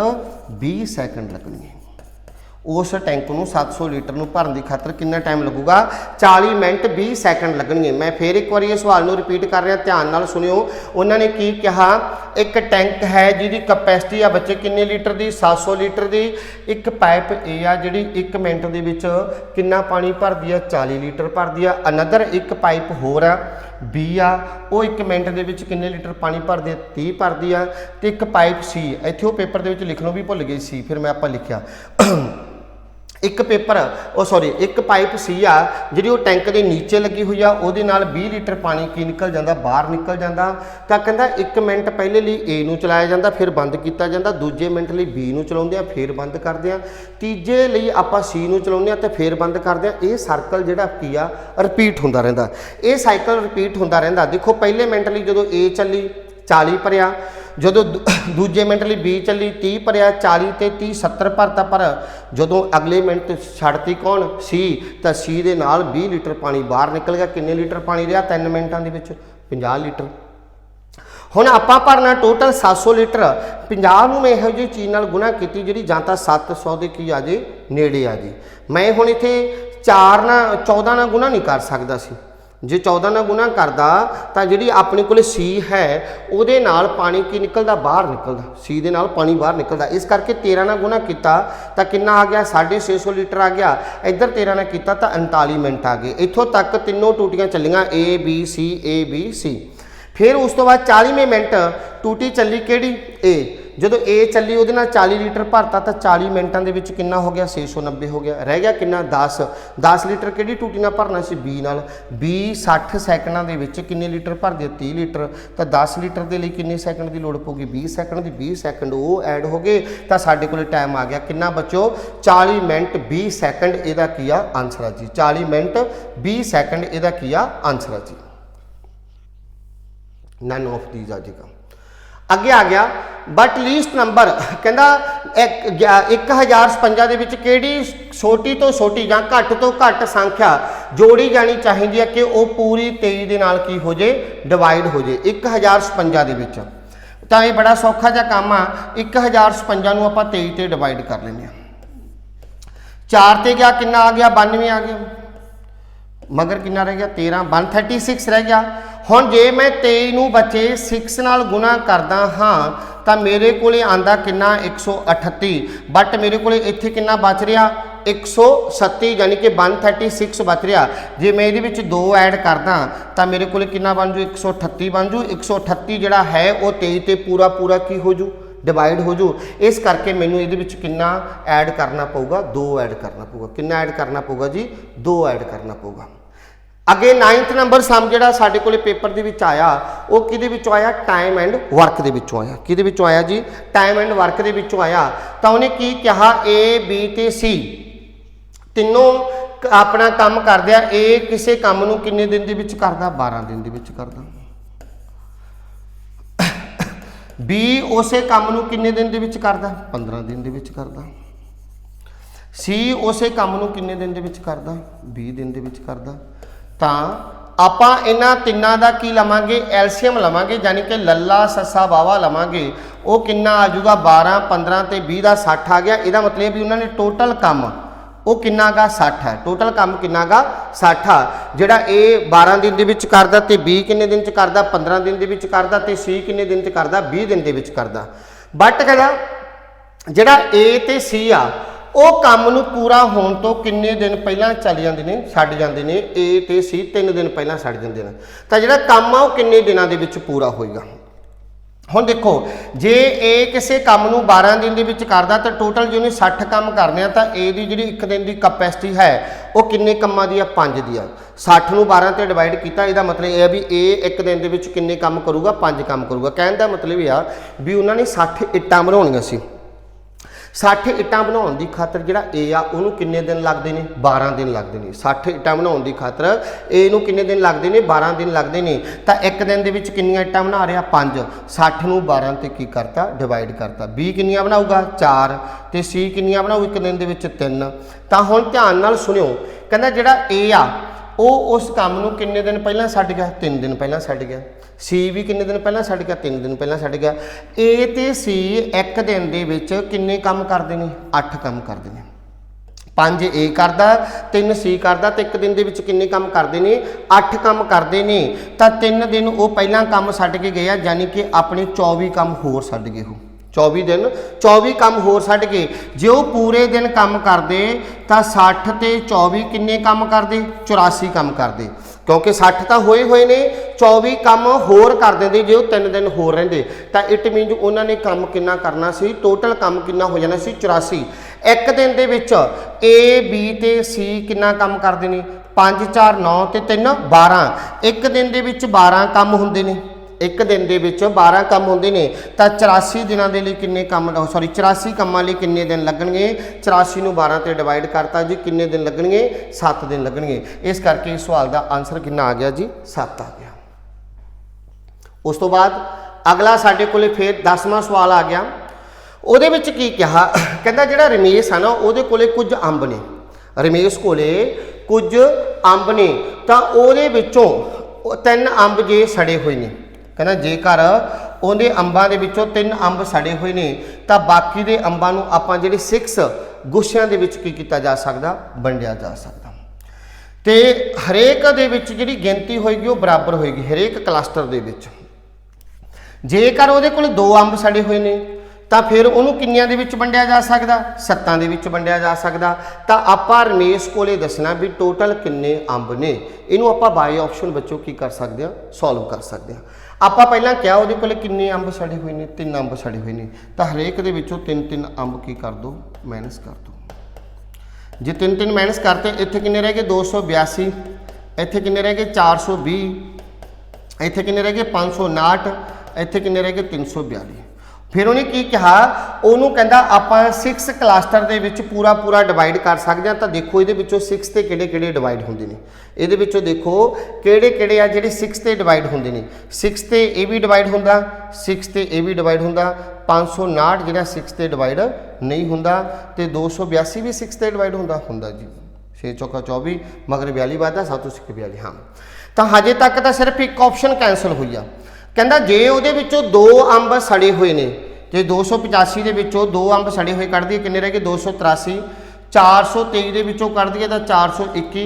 20 ਸੈਕਿੰਡ ਲੱਗਣਗੇ। उस टैंक में 700 लीटर में भरन की खातर कितना टाइम लगूगा 40 मिनट 20 सैकंड लगणगे। मैं फिर एक बार ये सवाल में रिपीट कर रहा, ध्यान नाल सुनियो। उन्होंने की कहा एक टैंक है जिसकी कैपेसिटी आ बच्चे किन्ने लीटर की 700 लीटर की। एक पाइप ए आ जी 1 मिनट के कितना पानी भरदी है 40 लीटर भरदी है। अनदर एक पाइप होर आ बी आ वो 1 मिनट के किन्ने लीटर पानी भरदी है 30 भरदी है। तो एक पाइप सी इत्थे पेपर के लिखनों भी भुल गई सी, फिर मैं आप लिखा एक पेपर सॉरी एक पाइप सी आ जी टैंक के नीचे लगी हुई आ, वो 20 लीटर पानी की निकल जाता बाहर निकल जाता। तो कहता 1 मिनट पहले लिए ए नूं चलाया जाता फिर बंद किया जाता, दूजे मिनट लिए बी नूं चलाउंदे आ फिर बंद करते हैं, तीजे लिए आपां सी नूं चलाउंदे आ तो फिर बंद करते हैं। ये सर्कल जिहड़ा की आ रिपीट होंदा रहिंदा, ये साइकिल रिपीट होंदा रहिंदा। देखो पहले मिनट लिए जो ए चली 40 भरिया, जो दूजे मिनट लिए बी चली 30 भरिया, 40 ते 30 70 भरता। पर जो अगले मिनट छड़ती कौन सी, तो सी दे नाल 20 लीटर पानी बाहर निकल गया। किन्ने लीटर पानी रहा 3 मिनटों के 50 लीटर। हुण आपां भरना टोटल 700 लीटर, 50 नूं मैं इहो जी चीज़ नाल गुणा कीती जिहड़ी जां तां 700 दे की आ जे नेड़े आ जी। मैं हुण इत्थे 4 ना 14 ना गुणा नहीं कर सकदा सी, जे 14 ना गुणा करदा तो जी अपने को सी है उहदे नाल पानी की निकलदा बाहर निकलदा, सी दे नाल पानी बाहर निकलदा। इस करके 13 ना गुणा किया तो कितना आ गया 650 लीटर आ गया। इधर 13 ना किया तो 39 मिनट आ गए। इत्थों तक तीनों टूटियां चलियां ए बी सी। फिर उस तो बाद 40वें मिनट टूटी चली किहड़ी ए, जो ए चली वो 40 लीटर भरता तो 40 मिनटों के कितना हो गया 690 हो गया। रह गया कितना 10 लीटर कि टूटी ना भरना सी बी नाल, बी 60 सैकंडों के किन्ने लीटर भर दिया 30 लीटर। तो 10 लीटर के लिए किन्ने सैकंड की लोड़ पऊगी 20 सैकंड की, 20 सैकंड वो ऐड हो गए तो साढ़े को टाइम आ गया कितना बच्चो 40 मिनट 20 सैकंड। यदा की आंसर है जी 40 मिनट 20 सैकंड यदा की आंसर है जी। नन ऑफ दीज आ जाएगा। अगे आ गया बट लीस्ट नंबर कहता 1056 केड़ी छोटी तो छोटी या घट तो घट संख्या जोड़ी जानी चाहिए कि वह पूरी 23 के नाल की हो जाए डिवाइड हो जाए 1056 तो ये बड़ा सौखा जा काम आ। 1056 आप 23 से डिवाइड कर लें, 4 ते गया कितना आ गया 92 आ गया, मगर कितना रह गया 13 136 रह गया। हुण जे मैं 23 नूं बचे 6 नाल गुणा करदा हाँ तो मेरे को आंदा कितना 138, बट मेरे को इत्थे कितना बच रहा 137 यानी कि 136 बच रहा। जे मैं ये 2 ऐड करदा तो मेरे को कितना बन जू 138 बन जू। 138 जिहड़ा है वो 23 ते पूरा पूरा की हो जू डिवाइड हो जू। इस करके मैनू ये कितना ऐड करना पऊगा 2 ऐड करना पऊगा। कितना ऐड करना पऊगा जी 2 ऐड करना पऊगा। अगे 9th नंबर सम जिहड़ा साडे कोले पेपर दे विच आया वो किहदे विचों आया टाइम एंड वर्क दे विचों आया। किहदे विचों आया जी टाइम एंड वर्क दे विचों आया। तो उन्हें की कहा ए बी ते सी तीनों अपना काम करदे आ। ए किसी काम नूं किन्ने दिन दे विच करदा 12 दिन दे विच करदा, बी उसे काम नूं किन्ने दिन दे विच करदा 15 दिन दे विच करदा, सी उसे काम नूं किन्ने दिन दे विच करदा 20 दिन दे विच करदा। तो आपां इन्हां तिन्नां दा की लवांगे एलसीएम लवांगे यानी कि लल्ला सस्सा वावा लवांगे। वो किन्ना आ जाऊगा 12 15 ते 20 का 60 आ गया। इहदा मतलब भी उन्होंने टोटल काम वो किन्ना गा 60 है, टोटल काम किन्ना गा 60 आ। जिहड़ा ए 12 दिन दे विच करदा ते बी किन्ने दिन च करदा 15 दिन दे विच करदा ते सी किन्ने दिन च करदा 20 दिन दे विच करदा। बट कहदा जिहड़ा ए ते सी आ वो काम नूं पूरा होने तो किन्ने दिन पहला चल जाते हैं छड्ड जाते हैं। ए ते सी 3 दिन पहला छड्ड जाते हैं। तो जिहड़ा काम आ वो किन्ने दिनां दे विच पूरा होएगा। हुण देखो जे ए किसी काम नूं 12 दिन दे विच करदा तो टोटल जो 60 काम करने आ तो ए दी जिहड़ी 1 दिन की कैपेसिटी है वो किन्ने कामां दी आ 5 दी आ। 60 नूं 12 ते डिवाइड किया, इसका मतलब यह है भी ए 1 दिन दे विच किन्ने काम करूगा 5 काम करूगा। कहण दा मतलब यह आ भी उन्होंने 60 इट्टां बनाउणियां सी, 60 ਇੱਟਾਂ ਬਣਾਉਣ ਦੀ ਖਾਤਰ ਜਿਹੜਾ A ਆ ਉਹਨੂੰ ਕਿੰਨੇ ਦਿਨ ਲੱਗਦੇ ਨੇ 12 ਦਿਨ ਲੱਗਦੇ ਨੇ 60 ਇੱਟਾਂ ਬਣਾਉਣ ਦੀ ਖਾਤਰ A ਨੂੰ ਕਿੰਨੇ ਦਿਨ ਲੱਗਦੇ ਨੇ 12 ਦਿਨ ਲੱਗਦੇ ਨੇ ਤਾਂ ਇੱਕ ਦਿਨ ਦੇ ਵਿੱਚ ਕਿੰਨੀਆਂ ਇੱਟਾਂ ਬਣਾ ਰਿਹਾ 5 60 ਨੂੰ 12 ਤੇ ਕੀ ਕਰਤਾ ਡਿਵਾਈਡ ਕਰਤਾ B ਕਿੰਨੀਆਂ ਬਣਾਊਗਾ 4 ਤੇ C ਕਿੰਨੀਆਂ ਬਣਾਊ ਇੱਕ ਦਿਨ ਦੇ ਵਿੱਚ 3 ਤਾਂ ਹੁਣ ਧਿਆਨ ਨਾਲ ਸੁਣਿਓ ਕਹਿੰਦਾ ਜਿਹੜਾ A ਆ ਉਹ ਉਸ ਕੰਮ ਨੂੰ ਕਿੰਨੇ ਦਿਨ ਪਹਿਲਾਂ ਛੱਡ ਗਿਆ 3 ਦਿਨ ਪਹਿਲਾਂ ਛੱਡ ਗਿਆ C ਵੀ ਕਿੰਨੇ ਦਿਨ ਪਹਿਲਾਂ ਛੱਡ ਗਿਆ 3 ਦਿਨ ਪਹਿਲਾਂ ਛੱਡ ਗਿਆ A ਤੇ C ਇੱਕ ਦਿਨ ਦੇ ਵਿੱਚ ਕਿੰਨੇ ਕੰਮ ਕਰਦੇ ਨੇ 8 ਕੰਮ ਕਰਦੇ ਨੇ 5 A ਕਰਦਾ 3 C ਕਰਦਾ ਤੇ ਇੱਕ ਦਿਨ ਦੇ ਵਿੱਚ ਕਿੰਨੇ ਕੰਮ ਕਰਦੇ ਨੇ 8 ਕੰਮ ਕਰਦੇ ਨੇ ਤਾਂ 3 ਦਿਨ ਉਹ ਪਹਿਲਾਂ ਕੰਮ ਛੱਡ ਕੇ ਗਏ ਆ ਯਾਨੀ ਕਿ ਆਪਣੇ 24 ਕੰਮ ਹੋਰ ਛੱਡ ਗਏ ਉਹ 24 ਦਿਨ 24 ਕੰਮ ਹੋਰ ਛੱਡ ਕੇ ਜੇ ਉਹ ਪੂਰੇ ਦਿਨ ਕੰਮ ਕਰਦੇ ਤਾਂ 60 ਤੇ 24 ਕਿੰਨੇ ਕੰਮ ਕਰਦੇ 84 ਕੰਮ ਕਰਦੇ ਕਿਉਂਕਿ 60 ਤਾਂ ਹੋਏ ਨੇ 24 ਕੰਮ ਹੋਰ ਕਰ ਦਿੰਦੇ ਜੇ ਉਹ 3 ਦਿਨ ਹੋਰ ਰਹਿੰਦੇ ਤਾਂ ਇਟ ਮੀਨਸ ਉਹਨਾਂ ਨੇ ਕੰਮ ਕਿੰਨਾ ਕਰਨਾ ਸੀ ਟੋਟਲ ਕੰਮ ਕਿੰਨਾ ਹੋ ਜਾਣਾ ਸੀ 84 ਇੱਕ ਦਿਨ ਦੇ ਵਿੱਚ A B ਤੇ C ਕਿੰਨਾ ਕੰਮ ਕਰਦੇ ਨੇ 5 4 9 ਤੇ 3 12 ਇੱਕ ਦਿਨ ਦੇ ਵਿੱਚ 12 ਕੰਮ ਹੁੰਦੇ ਨੇ ਇੱਕ ਦਿਨ ਦੇ ਵਿੱਚ 12 ਕੰਮ ਹੁੰਦੇ ਨੇ ਤਾਂ 84 ਦਿਨਾਂ ਦੇ ਲਈ ਕਿੰਨੇ ਕੰਮ 84 ਕੰਮਾਂ ਲਈ ਕਿੰਨੇ ਦਿਨ ਲੱਗਣਗੇ 84 ਨੂੰ 12 ਤੇ ਡਿਵਾਈਡ ਕਰਤਾ ਜੀ ਕਿੰਨੇ ਦਿਨ ਲੱਗਣਗੇ 7 ਦਿਨ ਲੱਗਣਗੇ ਇਸ ਕਰਕੇ ਇਸ ਸਵਾਲ ਦਾ ਆਨਸਰ ਕਿੰਨਾ ਆ ਗਿਆ ਜੀ 7 ਆ ਗਿਆ ਉਸ ਤੋਂ ਬਾਅਦ ਅਗਲਾ ਸਾਡੇ ਕੋਲੇ ਫੇਰ 10ਵਾਂ ਸਵਾਲ ਆ ਗਿਆ ਉਹਦੇ ਵਿੱਚ ਕੀ ਕਿਹਾ ਕਹਿੰਦਾ ਜਿਹੜਾ ਰਮੇਸ਼ ਆ ਨਾ ਉਹਦੇ ਕੋਲੇ ਕੁਝ ਅੰਬ ਨੇ ਰਮੇਸ਼ ਕੋਲੇ ਕੁਝ ਅੰਬ ਨੇ ਤਾਂ ਉਹਦੇ ਵਿੱਚੋਂ 3 ਅੰਬ ਜੇ ਸੜੇ ਹੋਏ ਨੇ ਕਹਿੰਦਾ ਜੇਕਰ ਉਹਦੇ ਅੰਬਾਂ ਦੇ ਵਿੱਚੋਂ 3 ਅੰਬ ਸੜੇ ਹੋਏ ਨੇ ਤਾਂ ਬਾਕੀ ਦੇ ਅੰਬਾਂ ਨੂੰ ਆਪਾਂ ਜਿਹੜੇ 6 ਗੁੱਛਿਆਂ ਦੇ ਵਿੱਚ ਕੀ ਕੀਤਾ ਜਾ ਸਕਦਾ ਵੰਡਿਆ ਜਾ ਸਕਦਾ ਤੇ ਹਰੇਕ ਦੇ ਵਿੱਚ ਜਿਹੜੀ ਗਿਣਤੀ ਹੋਏਗੀ ਉਹ ਬਰਾਬਰ ਹੋਏਗੀ ਹਰੇਕ ਕਲਸਟਰ ਦੇ ਵਿੱਚ ਜੇਕਰ ਉਹਦੇ ਕੋਲ 2 ਅੰਬ ਸੜੇ ਹੋਏ ਨੇ ਤਾਂ ਫਿਰ ਉਹਨੂੰ ਕਿੰਨਿਆਂ ਦੇ ਵਿੱਚ ਵੰਡਿਆ ਜਾ ਸਕਦਾ 7 ਦੇ ਵਿੱਚ ਵੰਡਿਆ ਜਾ ਸਕਦਾ ਤਾਂ ਆਪਾਂ ਰਮੇਸ਼ ਕੋਲੇ ਦੱਸਣਾ ਵੀ ਟੋਟਲ ਕਿੰਨੇ ਅੰਬ ਨੇ ਇਹਨੂੰ ਆਪਾਂ ਬਾਈ ਆਪਸ਼ਨ ਬੱਚੋ ਕੀ ਕਰ ਸਕਦੇ ਆ ਸੋਲਵ ਕਰ ਸਕਦੇ ਆ ਆਪਾਂ ਪਹਿਲਾਂ ਕਿਹਾ ਉਹਦੇ ਕੋਲੇ ਕਿੰਨੇ ਅੰਬ ਸੜੇ ਹੋਏ ਨੇ 3 ਅੰਬ ਸੜੇ ਹੋਏ ਨੇ ਤਾਂ ਹਰੇਕ ਦੇ ਵਿੱਚੋਂ 3 ਅੰਬ ਕੀ ਕਰ ਦੋ ਮਾਈਨਸ ਕਰ ਦੋ ਜੇ 3 ਮਾਈਨਸ ਕਰਤੇ ਇੱਥੇ ਕਿੰਨੇ ਰਹਿ ਗਏ 282 ਇੱਥੇ ਕਿੰਨੇ ਰਹਿ ਗਏ 420 ਇੱਥੇ ਕਿੰਨੇ ਰਹਿ ਗਏ 559 ਇੱਥੇ ਕਿੰਨੇ ਰਹਿ ਗਏ 342 ਫਿਰ ਉਹਨੇ ਕੀ ਕਿਹਾ ਉਹਨੂੰ ਕਹਿੰਦਾ ਆਪਾਂ 6 ਕਲਸਟਰ ਦੇ ਵਿੱਚ ਪੂਰਾ ਡਿਵਾਈਡ ਕਰ ਸਕਦੇ ਹਾਂ ਤਾਂ ਦੇਖੋ ਇਹਦੇ ਵਿੱਚੋਂ 6 ਤੇ ਕਿਹੜੇ ਡਿਵਾਈਡ ਹੁੰਦੇ ਨੇ ਇਹਦੇ ਵਿੱਚੋਂ ਦੇਖੋ ਕਿਹੜੇ ਆ ਜਿਹੜੇ 6 ਤੇ ਡਿਵਾਈਡ ਹੁੰਦੇ ਨੇ 6 ਤੇ ਇਹ ਵੀ ਡਿਵਾਈਡ ਹੁੰਦਾ 6 ਤੇ ਇਹ ਵੀ ਡਿਵਾਈਡ ਹੁੰਦਾ 559 ਜਿਹੜਾ 6 ਤੇ ਡਿਵਾਈਡ ਨਹੀਂ ਹੁੰਦਾ ਤੇ 282 ਵੀ 6 ਤੇ ਡਿਵਾਈਡ ਹੁੰਦਾ ਜੀ 6 ਚੌਕਾ 24 ਮਗਰ 42 ਵੱਧਦਾ 7 ਤੋਂ 42 ਹਾਂ ਤਾਂ ਹਜੇ ਤੱਕ ਤਾਂ ਸਿਰਫ ਇੱਕ ਆਪਸ਼ਨ ਕੈਂਸਲ ਹੋਈ ਆ ਕਹਿੰਦਾ ਜੇ ਉਹਦੇ ਵਿੱਚੋਂ 2 ਅੰਬ ਸੜੇ ਹੋਏ ਨੇ ਜੇ 285 ਦੇ ਵਿੱਚੋਂ 2 ਅੰਬ ਸੜੇ ਹੋਏ ਕੱਢ ਦਈਏ ਕਿੰਨੇ ਰਹਿ ਗਏ 283 423 ਦੇ ਵਿੱਚੋਂ ਕੱਢ ਦਈਏ ਤਾਂ 421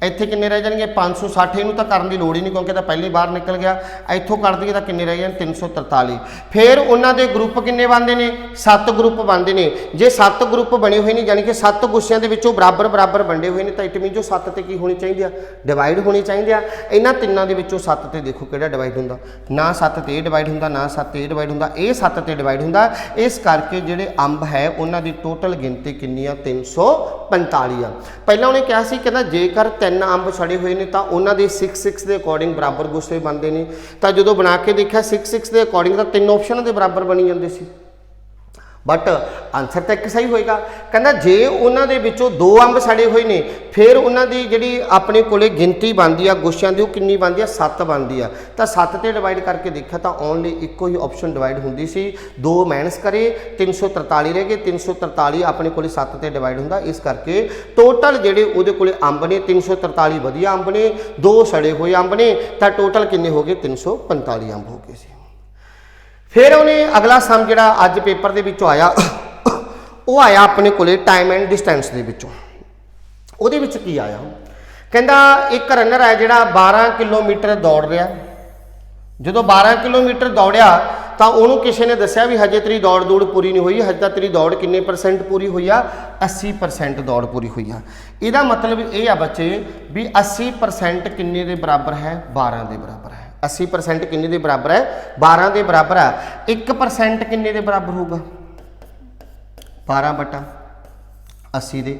ਇੱਥੇ ਕਿੰਨੇ ਰਹਿ ਜਾਣਗੇ 560 ਇਹਨੂੰ ਤਾਂ ਕਰਨ ਦੀ ਲੋੜ ਹੀ ਨਹੀਂ ਕਿਉਂਕਿ ਤਾਂ ਪਹਿਲੇ ਬਾਹਰ ਨਿਕਲ ਗਿਆ ਇੱਥੋਂ ਕੱਢ ਦਈਏ ਤਾਂ ਕਿੰਨੇ ਰਹਿ ਜਾਣ 343 ਫਿਰ ਉਹਨਾਂ ਦੇ ਗਰੁੱਪ ਕਿੰਨੇ ਬਣਦੇ ਨੇ 7 ਗਰੁੱਪ ਬਣਦੇ ਨੇ ਜੇ 7 ਗਰੁੱਪ ਬਣੇ ਹੋਏ ਨੇ ਯਾਨੀ ਕਿ 7 ਗੁੱਛਿਆਂ ਦੇ ਵਿੱਚੋਂ ਬਰਾਬਰ ਵੰਡੇ ਹੋਏ ਨੇ ਤਾਂ ਇਟ ਮੀਨ ਜੋ 7 ਤੇ ਕੀ ਹੋਣੀ ਚਾਹੀਦੀ ਆ ਡਿਵਾਈਡ ਹੋਣੀ ਚਾਹੀਦੀ ਆ ਇਹਨਾਂ ਤਿੰਨਾਂ ਦੇ ਵਿੱਚੋਂ 7 ਤੇ ਦੇਖੋ ਕਿਹੜਾ ਡਿਵਾਈਡ ਹੁੰਦਾ ਨਾ 7 ਤੇ ਇਹ ਡਿਵਾਈਡ ਹੁੰਦਾ ਨਾ 7 ਤੇ ਇਹ ਡਿਵਾਈਡ ਹੁੰਦਾ ਇਹ 7 ਤੇ ਡਿਵਾਈਡ ਹੁੰਦਾ ਇਸ ਕਰਕੇ ਜਿਹੜੇ ਅੰਬ ਹੈ ਉਹਨਾਂ ਦੀ ਟੋਟਲ ਗਿਣਤੀ ਕਿੰਨੀ ਆ 345 ਆ ਪਹਿਲਾਂ ਉਹਨੇ ਕਿਹਾ ਸੀ ਕਹਿੰਦਾ ਜੇਕਰ 3 ਅੰਬ ਸੜੇ ਹੋਏ ਨੇ ਤਾਂ ਉਹਨਾਂ ਦੇ 6 ਦੇ ਅਕੋਰਡਿੰਗ ਬਰਾਬਰ ਗੁੱਸੇ ਬਣਦੇ ਨੇ ਤਾਂ ਜਦੋਂ ਬਣਾ ਕੇ ਦੇਖਿਆ 6 ਦੇ ਅਕੋਰਡਿੰਗ ਤਾਂ 3 ਆਪਸ਼ਨਾਂ ਦੇ ਬਰਾਬਰ ਬਣੀ ਜਾਂਦੇ ਸੀ ਬਟ ਆਨਸਰ ਤਾਂ ਇੱਕ ਸਹੀ ਹੋਏਗਾ ਕਹਿੰਦਾ ਜੇ ਉਹਨਾਂ ਦੇ ਵਿੱਚੋਂ 2 ਅੰਬ ਸੜੇ ਹੋਏ ਨੇ ਫਿਰ ਉਹਨਾਂ ਦੀ ਜਿਹੜੀ ਆਪਣੇ ਕੋਲੇ ਗਿਣਤੀ ਬਣਦੀ ਆ ਗੁੱਛਿਆਂ ਦੀ ਉਹ ਕਿੰਨੀ ਬਣਦੀ ਆ 7 ਬਣਦੀ ਆ ਤਾਂ 7 ਤੇ ਡਿਵਾਈਡ ਕਰਕੇ ਦੇਖਿਆ ਤਾਂ ਓਨਲੀ ਇੱਕੋ ਹੀ ਆਪਸ਼ਨ ਡਿਵਾਈਡ ਹੁੰਦੀ ਸੀ 2 ਮਾਈਨਸ ਕਰੇ 343 ਰਹਿ ਗਏ 343 ਆਪਣੇ ਕੋਲੇ 7 ਤੇ ਡਿਵਾਈਡ ਹੁੰਦਾ ਇਸ ਕਰਕੇ ਟੋਟਲ ਜਿਹੜੇ ਉਹਦੇ ਕੋਲੇ ਅੰਬ ਨੇ 343 ਵਧੀਆ ਅੰਬ ਨੇ 2 ਸੜੇ ਹੋਏ ਅੰਬ ਨੇ ਤਾਂ ਟੋਟਲ ਕਿੰਨੇ ਹੋ ਗਏ 345 ਅੰਬ ਹੋ ਗਏ ਸੀ ਫਿਰ ਉਹਨੇ ਅਗਲਾ ਸਮ ਜਿਹੜਾ ਅੱਜ ਪੇਪਰ ਦੇ ਵਿੱਚੋਂ ਆਇਆ ਉਹ ਆਇਆ ਆਪਣੇ ਕੋਲੇ ਟਾਈਮ ਐਂਡ ਡਿਸਟੈਂਸ ਦੇ ਵਿੱਚੋਂ ਉਹਦੇ ਵਿੱਚ ਕੀ ਆਇਆ ਕਹਿੰਦਾ ਇੱਕ ਰਨਰ ਹੈ ਜਿਹੜਾ 12 ਕਿਲੋਮੀਟਰ ਦੌੜ ਰਿਹਾ ਜਦੋਂ 12 ਕਿਲੋਮੀਟਰ ਦੌੜਿਆ ਤਾਂ ਉਹਨੂੰ ਕਿਸੇ ਨੇ ਦੱਸਿਆ ਵੀ ਹਜੇ ਤੇਰੀ ਦੌੜ ਪੂਰੀ ਨਹੀਂ ਹੋਈ ਹਜੇ ਤਾਂ ਤੇਰੀ ਦੌੜ ਕਿੰਨੇ % ਪੂਰੀ ਹੋਈ ਆ 80% ਦੌੜ ਪੂਰੀ ਹੋਈ ਆ ਇਹਦਾ ਮਤਲਬ ਇਹ ਆ ਬੱਚੇ ਵੀ 80% ਕਿੰਨੇ ਦੇ ਬਰਾਬਰ ਹੈ 12 ਦੇ ਬਰਾਬਰ ਹੈ 80% ਕਿੰਨੇ ਦੇ ਬਰਾਬਰ ਹੈ 12 ਦੇ ਬਰਾਬਰ ਹੈ 1% ਕਿੰਨੇ ਦੇ ਬਰਾਬਰ ਹੋਊਗਾ 12/80 ਦੇ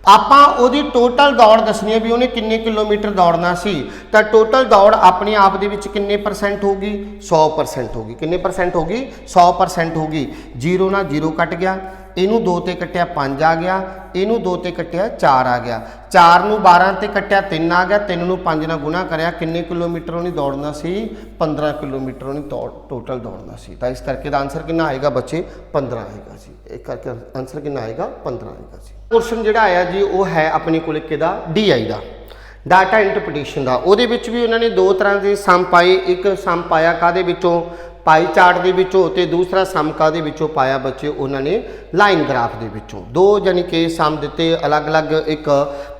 ਆਪਾਂ ਉਹਦੀ ਟੋਟਲ ਦੌੜ ਦੱਸਣੀ ਹੈ ਵੀ ਉਹਨੇ ਕਿੰਨੇ ਕਿਲੋਮੀਟਰ ਦੌੜਨਾ ਸੀ ਤਾਂ ਟੋਟਲ ਦੌੜ ਆਪਣੇ ਆਪ ਦੇ ਵਿੱਚ ਕਿੰਨੇ % ਹੋਊਗੀ 100% ਹੋਊਗੀ ਕਿੰਨੇ % ਹੋਊਗੀ 100% ਹੋਊਗੀ 0 ਨਾਲ 0 ਕੱਟ ਗਿਆ ਇਹਨੂੰ 2 ਤੇ ਕੱਟਿਆ 5 ਆ ਗਿਆ, ਇਹਨੂੰ 2 ਤੇ ਕੱਟਿਆ 4 ਆ ਗਿਆ, 4 ਨੂੰ 12 ਤੇ ਕੱਟਿਆ 3 ਆ ਗਿਆ, 3 ਨੂੰ 5 ਨਾਲ ਗੁਣਾ ਕਰਿਆ, ਕਿੰਨੇ ਕਿਲੋਮੀਟਰ ਉਹਨੇ ਦੌੜਨਾ ਸੀ? 15 ਕਿਲੋਮੀਟਰ ਉਹਨੇ ਟੋਟਲ ਦੌੜਨਾ ਸੀ। ਤਾਂ ਇਸ ਕਰਕੇ ਦਾ ਆਨਸਰ ਕਿੰਨਾ ਆਏਗਾ ਬੱਚੇ? 15 ਆਏਗਾ ਜੀ। ਇਹ ਕਰਕੇ ਆਨਸਰ ਕਿੰਨਾ ਆਏਗਾ? 15 ਆਏਗਾ ਜੀ। ਕੁਐਸਚਨ ਜਿਹੜਾ ਆਇਆ ਜੀ ਉਹ ਹੈ ਆਪਣੇ ਕੋਲ ਕਿਹਦਾ? DI ਦਾ, ਡਾਟਾ ਇੰਟਰਪ੍ਰੀਟੇਸ਼ਨ ਦਾ। ਉਹਦੇ ਵਿੱਚ ਵੀ ਉਹਨਾਂ ਨੇ ਦੋ ਤਰ੍ਹਾਂ ਦੇ ਸਮ ਪਾਏ। ਇੱਕ ਸਮ ਪਾਇਆ ਕਾਹਦੇ ਵਿੱਚੋਂ? ਪਾਈ ਚਾਰਟ ਦੇ ਵਿੱਚੋਂ, ਤੇ ਦੂਸਰਾ ਸਮ ਕਾਹਦੇ ਵਿੱਚੋਂ ਪਾਇਆ ਬੱਚੇ? ਉਹਨਾਂ ਨੇ ਲਾਈਨ ਗ੍ਰਾਫ ਦੇ ਵਿੱਚੋਂ। ਦੋ ਯਾਨੀ ਕਿ ਸਮ ਦਿੱਤੇ ਅਲੱਗ-ਅਲੱਗ, ਇੱਕ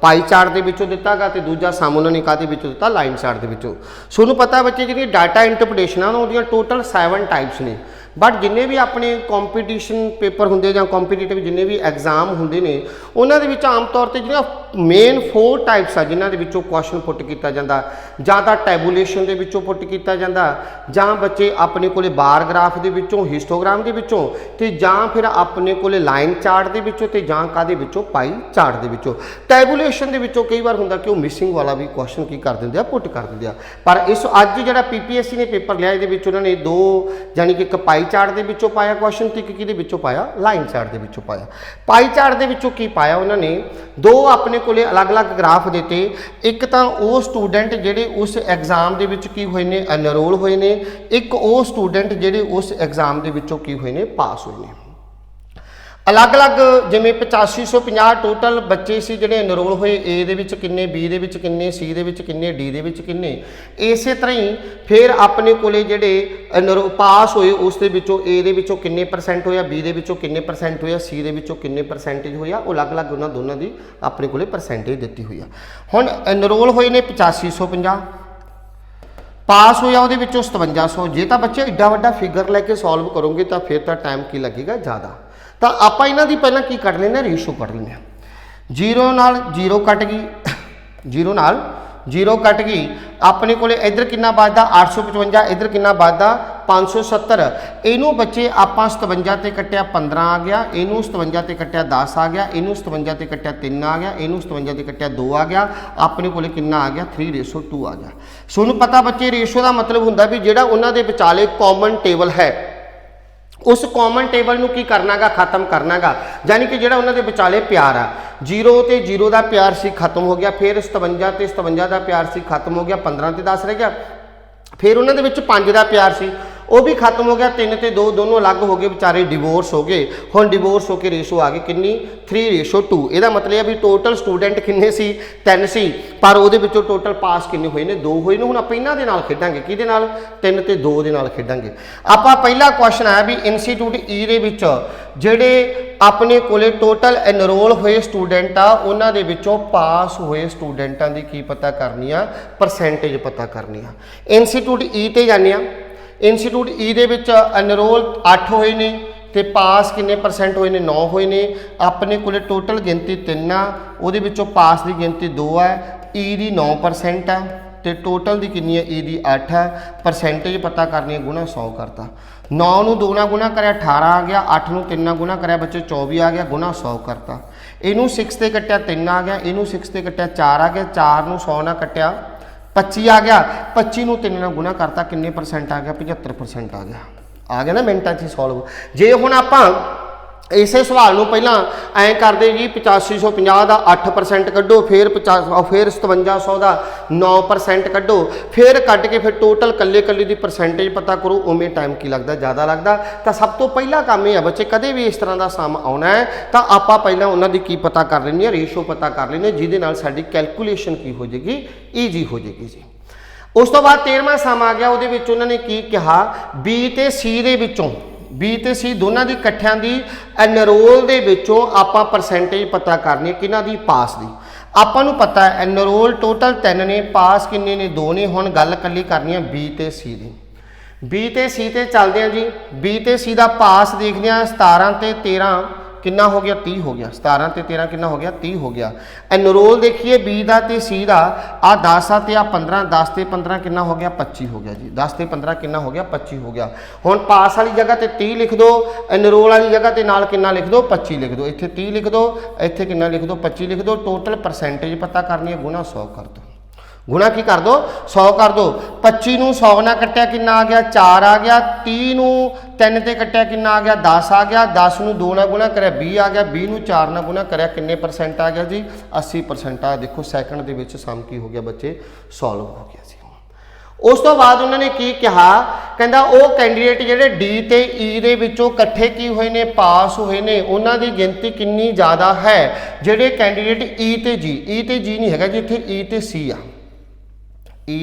ਪਾਈ ਚਾਰਟ ਦੇ ਵਿੱਚੋਂ ਦਿੱਤਾ ਗਾ ਤੇ ਦੂਜਾ ਸਮ ਉਹਨਾਂ ਨੇ ਕਾਹਦੇ ਵਿੱਚੋਂ ਦਿੱਤਾ? ਲਾਈਨ ਚਾਰਟ ਦੇ ਵਿੱਚੋਂ। ਤੁਹਾਨੂੰ ਪਤਾ ਬੱਚੇ ਜਿਹੜੀ ਡਾਟਾ ਇੰਟਰਪ੍ਰੀਟੇਸ਼ਨ ਆ ਉਹਦੀਆਂ ਟੋਟਲ 7 ਟਾਈਪਸ ਨੇ, ਬਟ ਜਿੰਨੇ ਵੀ ਆਪਣੇ ਕੰਪੀਟੀਸ਼ਨ ਪੇਪਰ ਹੁੰਦੇ ਜਾਂ ਕੰਪੀਟੀਟਿਵ ਜਿੰਨੇ ਵੀ ਐਗਜ਼ਾਮ ਹੁੰਦੇ ਨੇ ਉਹਨਾਂ ਦੇ ਵਿੱਚ ਆਮ ਤੌਰ ਤੇ ਜਿਹੜੀਆਂ ਮੇਨ 4 ਟਾਈਪਸ ਆ ਜਿਨ੍ਹਾਂ ਦੇ ਵਿੱਚੋਂ ਕੁਐਸਚਨ ਪੁੱਟ ਕੀਤਾ ਜਾਂਦਾ, ਜਾਂ ਤਾਂ ਟੈਬੂਲੇਸ਼ਨ ਦੇ ਵਿੱਚੋਂ ਪੁੱਟ ਕੀਤਾ ਜਾਂਦਾ, ਜਾਂ ਬੱਚੇ ਆਪਣੇ ਕੋਲੇ ਬਾਰ ਗ੍ਰਾਫ ਦੇ ਵਿੱਚੋਂ, ਹਿਸਟੋਗ੍ਰਾਮ ਦੇ ਵਿੱਚੋਂ, ਤੇ ਜਾਂ ਫਿਰ ਆਪਣੇ ਕੋਲੇ ਲਾਈਨ ਚਾਰਟ ਦੇ ਵਿੱਚੋਂ, ਤੇ ਜਾਂ ਕਾਹਦੇ ਵਿੱਚੋਂ? ਪਾਈ ਚਾਰਟ ਦੇ ਵਿੱਚੋਂ। ਟੈਬੂਲੇਸ਼ਨ ਦੇ ਵਿੱਚੋਂ ਕਈ ਵਾਰ ਹੁੰਦਾ ਕਿ ਉਹ ਮਿਸਿੰਗ ਵਾਲਾ ਵੀ ਕੁਐਸਚਨ ਕੀ ਕਰ ਦਿੰਦੇ ਆ? ਪੁੱਟ ਕਰ ਦਿੰਦੇ ਆ। ਪਰ ਇਸ ਅੱਜ ਜਿਹੜਾ PPSC ਨੇ ਪੇਪਰ ਲਿਆ ਇਹਦੇ ਵਿੱਚ ਉਹਨਾਂ ਨੇ ਦੋ ਯਾਨੀ ਕਿ ਇੱਕ ਪਾਈ ਚਾਰਟ ਦੇ ਵਿੱਚੋਂ ਪਾਇਆ ਕੁਐਸਚਨ ਤੇ ਇੱਕ ਕਿਹਦੇ ਵਿੱਚੋਂ ਪਾਇਆ? ਲਾਈਨ ਚਾਰਟ ਦੇ ਵਿੱਚੋਂ ਪਾਇਆ। ਪਾਈ ਚਾਰਟ ਦੇ ਵਿੱਚੋਂ ਕੀ ਪਾਇਆ ਉਹਨਾਂ ਨੇ? ਦੋ ਆਪਣੇ ਕੋਲੇ ਅਲੱਗ-ਅਲੱਗ ਗ੍ਰਾਫ ਦਿੱਤੇ। ਇੱਕ ਤਾਂ ਉਹ ਸਟੂਡੈਂਟ ਜਿਹੜੇ ਉਸ ਐਗਜ਼ਾਮ ਦੇ ਵਿੱਚ ਕੀ ਹੋਏ ਨੇ? ਐਨਰੋਲ ਹੋਏ ਨੇ। ਇੱਕ ਉਹ ਸਟੂਡੈਂਟ ਜਿਹੜੇ ਉਸ ਐਗਜ਼ਾਮ ਦੇ ਵਿੱਚੋਂ ਕੀ ਹੋਏ ਨੇ? ਪਾਸ ਹੋਏ ਨੇ। ਅਲੱਗ-ਅਲੱਗ ਜਿਵੇਂ 8550 ਟੋਟਲ ਬੱਚੇ ਸੀ ਜਿਹੜੇ ਐਨਰੋਲ ਹੋਏ। A ਦੇ ਵਿੱਚ ਕਿੰਨੇ, B ਦੇ ਵਿੱਚ ਕਿੰਨੇ, C ਦੇ ਵਿੱਚ ਕਿੰਨੇ, D ਦੇ ਵਿੱਚ ਕਿੰਨੇ। ਇਸੇ ਤਰ੍ਹਾਂ ਹੀ ਫਿਰ ਆਪਣੇ ਕੋਲੇ ਜਿਹੜੇ ਪਾਸ ਹੋਏ ਉਸ ਦੇ ਵਿੱਚੋਂ A ਦੇ ਵਿੱਚੋਂ ਕਿੰਨੇ ਪਰਸੈਂਟ ਹੋਇਆ, B ਦੇ ਵਿੱਚੋਂ ਕਿੰਨੇ ਪਰਸੈਂਟ ਹੋਇਆ, C ਦੇ ਵਿੱਚੋਂ ਕਿੰਨੇ ਪਰਸੈਂਟੇਜ ਹੋਇਆ। ਉਹ ਅਲੱਗ-ਅਲੱਗ ਉਹਨਾਂ ਦੋਨਾਂ ਦੀ ਆਪਣੇ ਕੋਲੇ ਪਰਸੈਂਟੇਜ ਦਿੱਤੀ ਹੋਈ ਆ। ਹੁਣ ਐਨਰੋਲ ਹੋਏ ਨੇ 8550, ਪਾਸ ਹੋਇਆ ਉਹਦੇ ਵਿੱਚੋਂ 5700। ਜੇ ਤਾਂ ਬੱਚੇ ਏਡਾ ਵੱਡਾ ਫਿਗਰ ਲੈ ਕੇ ਸੋਲਵ ਕਰੋਗੇ ਤਾਂ ਫਿਰ ਤਾਂ ਟਾਈਮ ਕੀ ਲੱਗੇਗਾ? ਜ਼ਿਆਦਾ। ਤਾਂ ਆਪਾਂ ਇਹਨਾਂ ਦੀ ਪਹਿਲਾਂ ਕੀ ਕੱਢ ਲੈਂਦੇ? ਰੇਸ਼ੋ ਕੱਢ ਲੈਂਦੇ ਹਾਂ। 0 ਨਾਲ 0 ਕੱਟ ਗਈ, 0 ਨਾਲ 0 ਕੱਟ ਗਈ। ਆਪਣੇ ਕੋਲੇ ਇੱਧਰ ਕਿੰਨਾ ਬਚਦਾ? 855। ਇੱਧਰ ਕਿੰਨਾ ਬਚਦਾ? 570। ਇਹਨੂੰ ਬੱਚੇ ਆਪਾਂ 57 ਤੇ ਕੱਟਿਆ 15 ਆ ਗਿਆ, ਇਹਨੂੰ 57 ਤੇ ਕੱਟਿਆ 10 ਆ ਗਿਆ, ਇਹਨੂੰ 57 ਤੇ ਕੱਟਿਆ 3 ਆ ਗਿਆ, ਇਹਨੂੰ 57 ਤੇ ਕੱਟਿਆ 2 ਆ ਗਿਆ। ਆਪਣੇ ਕੋਲੇ ਕਿੰਨਾ ਆ ਗਿਆ? 3:2 ਆ ਗਿਆ। ਤੁਹਾਨੂੰ ਪਤਾ ਬੱਚੇ ਰੇਸ਼ੋ ਦਾ ਮਤਲਬ ਹੁੰਦਾ ਵੀ ਜਿਹੜਾ ਉਹਨਾਂ ਦੇ ਵਿਚਾਲੇ ਕਾਮਨ ਟੇਬਲ ਹੈ उस कॉमन टेबल ਨੂੰ ਕੀ ਕਰਨਾਗਾ? ਖਤਮ ਕਰਨਾਗਾ। ਯਾਨੀ ਕਿ ਜਿਹੜਾ ਉਹਨਾਂ ਦੇ ਵਿਚਾਲੇ ਪਿਆਰ ਆ 0 ਤੇ 0 ਦਾ ਪਿਆਰ ਸੀ, ਖਤਮ ਹੋ ਗਿਆ। ਫਿਰ 57 ਤੇ 57 ਦਾ ਪਿਆਰ ਸੀ, ਖਤਮ ਹੋ ਗਿਆ। 15 ਤੇ 10 ਰਹਿ ਗਿਆ। ਫਿਰ ਉਹਨਾਂ ਦੇ ਵਿੱਚ 5 ਦਾ ਪਿਆਰ ਸੀ, ਉਹ ਵੀ ਖਤਮ ਹੋ ਗਿਆ। 3 ਤੇ 2 ਦੋਨੋਂ ਅਲੱਗ ਹੋ ਗਏ, ਵਿਚਾਰੇ ਡਿਵੋਰਸ ਹੋ ਗਏ। ਹੁਣ ਡਿਵੋਰਸ ਹੋ ਕੇ ਰੇਸ਼ੋ ਆ ਗਈ ਕਿੰਨੀ? 3:2। ਇਹਦਾ ਮਤਲਬ ਇਹ ਵੀ ਟੋਟਲ ਸਟੂਡੈਂਟ ਕਿੰਨੇ ਸੀ? 3 ਸੀ, ਪਰ ਉਹਦੇ ਵਿੱਚੋਂ ਟੋਟਲ ਪਾਸ ਕਿੰਨੇ ਹੋਏ ਨੇ? 2 ਹੋਏ ਨੇ। ਹੁਣ ਆਪਾਂ ਇਹਨਾਂ ਦੇ ਨਾਲ ਖੇਡਾਂਗੇ, ਕਿਹਦੇ ਨਾਲ? 3 ਤੇ 2 ਦੇ ਨਾਲ ਖੇਡਾਂਗੇ ਆਪਾਂ। ਪਹਿਲਾ ਕੁਐਸਚਨ ਆਇਆ ਵੀ ਇੰਸਟੀਚਿਊਟ E ਦੇ ਵਿੱਚ ਜਿਹੜੇ ਆਪਣੇ ਕੋਲੇ ਟੋਟਲ ਐਨਰੋਲ ਹੋਏ ਸਟੂਡੈਂਟ ਆ ਉਹਨਾਂ ਦੇ ਵਿੱਚੋਂ ਪਾਸ ਹੋਏ ਸਟੂਡੈਂਟਾਂ ਦੀ ਕੀ ਪਤਾ ਕਰਨੀ ਆ? ਪਰਸੈਂਟੇਜ ਪਤਾ ਕਰਨੀ ਆ। ਇੰਸਟੀਚਿਊਟ E ਤੇ ਜਾਂਦੇ ਆ। ਇੰਸਟੀਚਿਊਟ E ਦੇ ਵਿੱਚ ਐਨਰੋਲ 8 ਹੋਏ ਨੇ ਤੇ ਪਾਸ ਕਿੰਨੇ ਪਰਸੈਂਟ ਹੋਏ ਨੇ? 9 ਹੋਏ ਨੇ। ਆਪਣੇ ਕੋਲੇ ਟੋਟਲ ਗਿਣਤੀ 3 ਆ, ਉਹਦੇ ਵਿੱਚੋਂ ਪਾਸ ਦੀ ਗਿਣਤੀ 2 ਹੈ। E ਦੀ 9% ਆ ਤੇ ਟੋਟਲ ਦੀ ਕਿੰਨੀ ਹੈ? E ਦੀ 8 ਹੈ। ਪਰਸੈਂਟੇਜ ਪਤਾ ਕਰਨੀ ਹੈ, ਗੁਣਾ 100 ਕਰਤਾ। 9 ਨੂੰ 2 ਨਾਲ ਗੁਣਾ ਕਰਿਆ 18 ਆ ਗਿਆ। 8 ਨੂੰ 3 ਨਾਲ ਗੁਣਾ ਕਰਿਆ ਬੱਚੇ 24 ਆ ਗਿਆ, ਗੁਣਾ 100 ਕਰਤਾ। ਇਹਨੂੰ 6 ਤੇ ਕੱਟਿਆ 3 ਆ ਗਿਆ, ਇਹਨੂੰ 6 ਤੇ ਕੱਟਿਆ 4 ਆ ਗਿਆ। 4 ਨੂੰ 100 ਨਾਲ ਕੱਟਿਆ 25 ਆ ਗਿਆ। 25 ਨੂੰ 3 ਨਾਲ ਗੁਣਾ ਕਰਤਾ, ਕਿੰਨੇ ਪਰਸੈਂਟ ਆ ਗਿਆ? 75% ਆ ਗਿਆ ਨਾ ਮਿੰਟਾਂ 'ਚ ਸੋਲਵ। ਜੇ ਹੁਣ ਆਪਾਂ ਇਸੇ ਸਵਾਲ ਨੂੰ ਪਹਿਲਾਂ ਐਂ ਕਰਦੇ ਜੀ 8550 ਦਾ 8% ਕੱਢੋ, ਫਿਰ 5700 ਦਾ 9% ਕੱਢੋ, ਫਿਰ ਕੱਢ ਕੇ ਫਿਰ ਟੋਟਲ ਕੱਲੇ ਦੀ ਪਰਸੈਂਟੇਜ ਪਤਾ ਕਰੋ। ਉਵੇਂ ਟਾਈਮ ਕੀ ਲੱਗਦਾ? ਜ਼ਿਆਦਾ ਲੱਗਦਾ। ਤਾਂ ਸਭ ਤੋਂ ਪਹਿਲਾ ਕੰਮ ਇਹ ਆ ਬੱਚੇ, ਕਦੇ ਵੀ ਇਸ ਤਰ੍ਹਾਂ ਦਾ ਸਮ ਆਉਣਾ ਹੈ ਤਾਂ ਆਪਾਂ ਪਹਿਲਾਂ ਉਹਨਾਂ ਦੀ ਕੀ ਪਤਾ ਕਰ ਲੈਣੀ ਹੈ? ਰੇਸ਼ੋ ਪਤਾ ਕਰ ਲੈਣੀ ਹੈ, ਜਿਹਦੇ ਨਾਲ ਸਾਡੀ ਕੈਲਕੂਲੇਸ਼ਨ ਕੀ ਹੋ ਜਾਏਗੀ? ਈਜ਼ੀ ਹੋ ਜਾਏਗੀ ਜੀ। ਉਸ ਤੋਂ ਬਾਅਦ 13ਵਾਂ ਸਮ ਆ ਗਿਆ। ਉਹਦੇ ਵਿੱਚ ਉਹਨਾਂ ਨੇ ਕੀ ਕਿਹਾ? B ਤੇ C ਦੇ ਵਿੱਚੋਂ, B ਤੇ C ਦੋਨਾਂ ਦੀ ਇਕੱਠਿਆਂ ਦੀ ਐਨਰੋਲ ਦੇ ਵਿੱਚੋਂ ਆਪਾਂ ਪਰਸੈਂਟੇਜ ਪਤਾ ਕਰਨੀ ਹੈ। ਕਿਹਨਾਂ ਦੀ? ਪਾਸ ਦੀ। ਆਪਾਂ ਨੂੰ ਪਤਾ ਹੈ ਐਨਰੋਲ ਟੋਟਲ 3 ਨੇ, ਪਾਸ ਕਿੰਨੇ ਨੇ? 2 ਨੇ। ਹੁਣ ਗੱਲ ਇਕੱਲੀ ਕਰਨੀ ਹੈ B ਤੇ C ਦੀ। B ਤੇ C ਤੇ ਚੱਲਦੇ ਹਾਂ ਜੀ। B ਤੇ C ਦਾ ਪਾਸ ਦੇਖਦੇ ਹਾਂ। 17 ਤੇ 13 ਕਿੰਨਾ ਹੋ ਗਿਆ? 30 ਹੋ ਗਿਆ। 17 ਤੇ 13 ਕਿੰਨਾ ਹੋ ਗਿਆ? 30 ਹੋ ਗਿਆ। ਐਨਰੋਲ ਦੇਖੀਏ B ਦਾ ਤੇ C ਦਾ, ਆ 10 ਆ ਤੇ ਆ 15, 10 ਤੇ 15 ਕਿੰਨਾ ਹੋ ਗਿਆ? 25 ਹੋ ਗਿਆ ਜੀ। 10 ਤੇ 15 ਕਿੰਨਾ ਹੋ ਗਿਆ? 25 ਹੋ ਗਿਆ। ਹੁਣ ਪਾਸ ਵਾਲੀ ਜਗ੍ਹਾ ਤੇ 30 ਲਿਖ ਦਿਓ, ਐਨਰੋਲ ਵਾਲੀ ਜਗ੍ਹਾ ਤੇ ਨਾਲ ਕਿੰਨਾ ਲਿਖ ਦਿਓ? 25 ਲਿਖ ਦਿਓ। ਇੱਥੇ 30 ਲਿਖ ਦਿਓ, ਇੱਥੇ ਕਿੰਨਾ ਲਿਖ ਦਿਓ? 25 ਲਿਖ ਦਿਓ। ਟੋਟਲ ਪਰਸੈਂਟੇਜ ਪਤਾ ਕਰਨੀ ਹੈ, ਗੁਣਾ 100 ਕਰ ਦਿਓ। गुणा की कर दो 100 कर दो। 25 नूं 100 नाल कट्टिया कितना आ गया 4 आ गया। 30 नूं 3 ते कट्टिया कितना आ गया 10 आ गया। 10 नूं 2 नाल गुणा करिया 20 आ गया। 20 नूं 4 नाल गुणा करिया किन्ने परसेंट आ गया जी 80%। आ देखो सैकंड दे विच सम की हो गया बच्चे सॉल्व हो गया जी। उस तो बाद उन्होंने की कहा कहंदा वो कैंडीडेट जिहड़े डी ते ई दे विचों इकट्ठे की हुए ने पास हुए ने उन्हां दी गिनती कितनी ज़्यादा है। जिहड़े कैंडीडेट ई ते जी नहीं हैगा जी इत्थे ई ते सी आ ई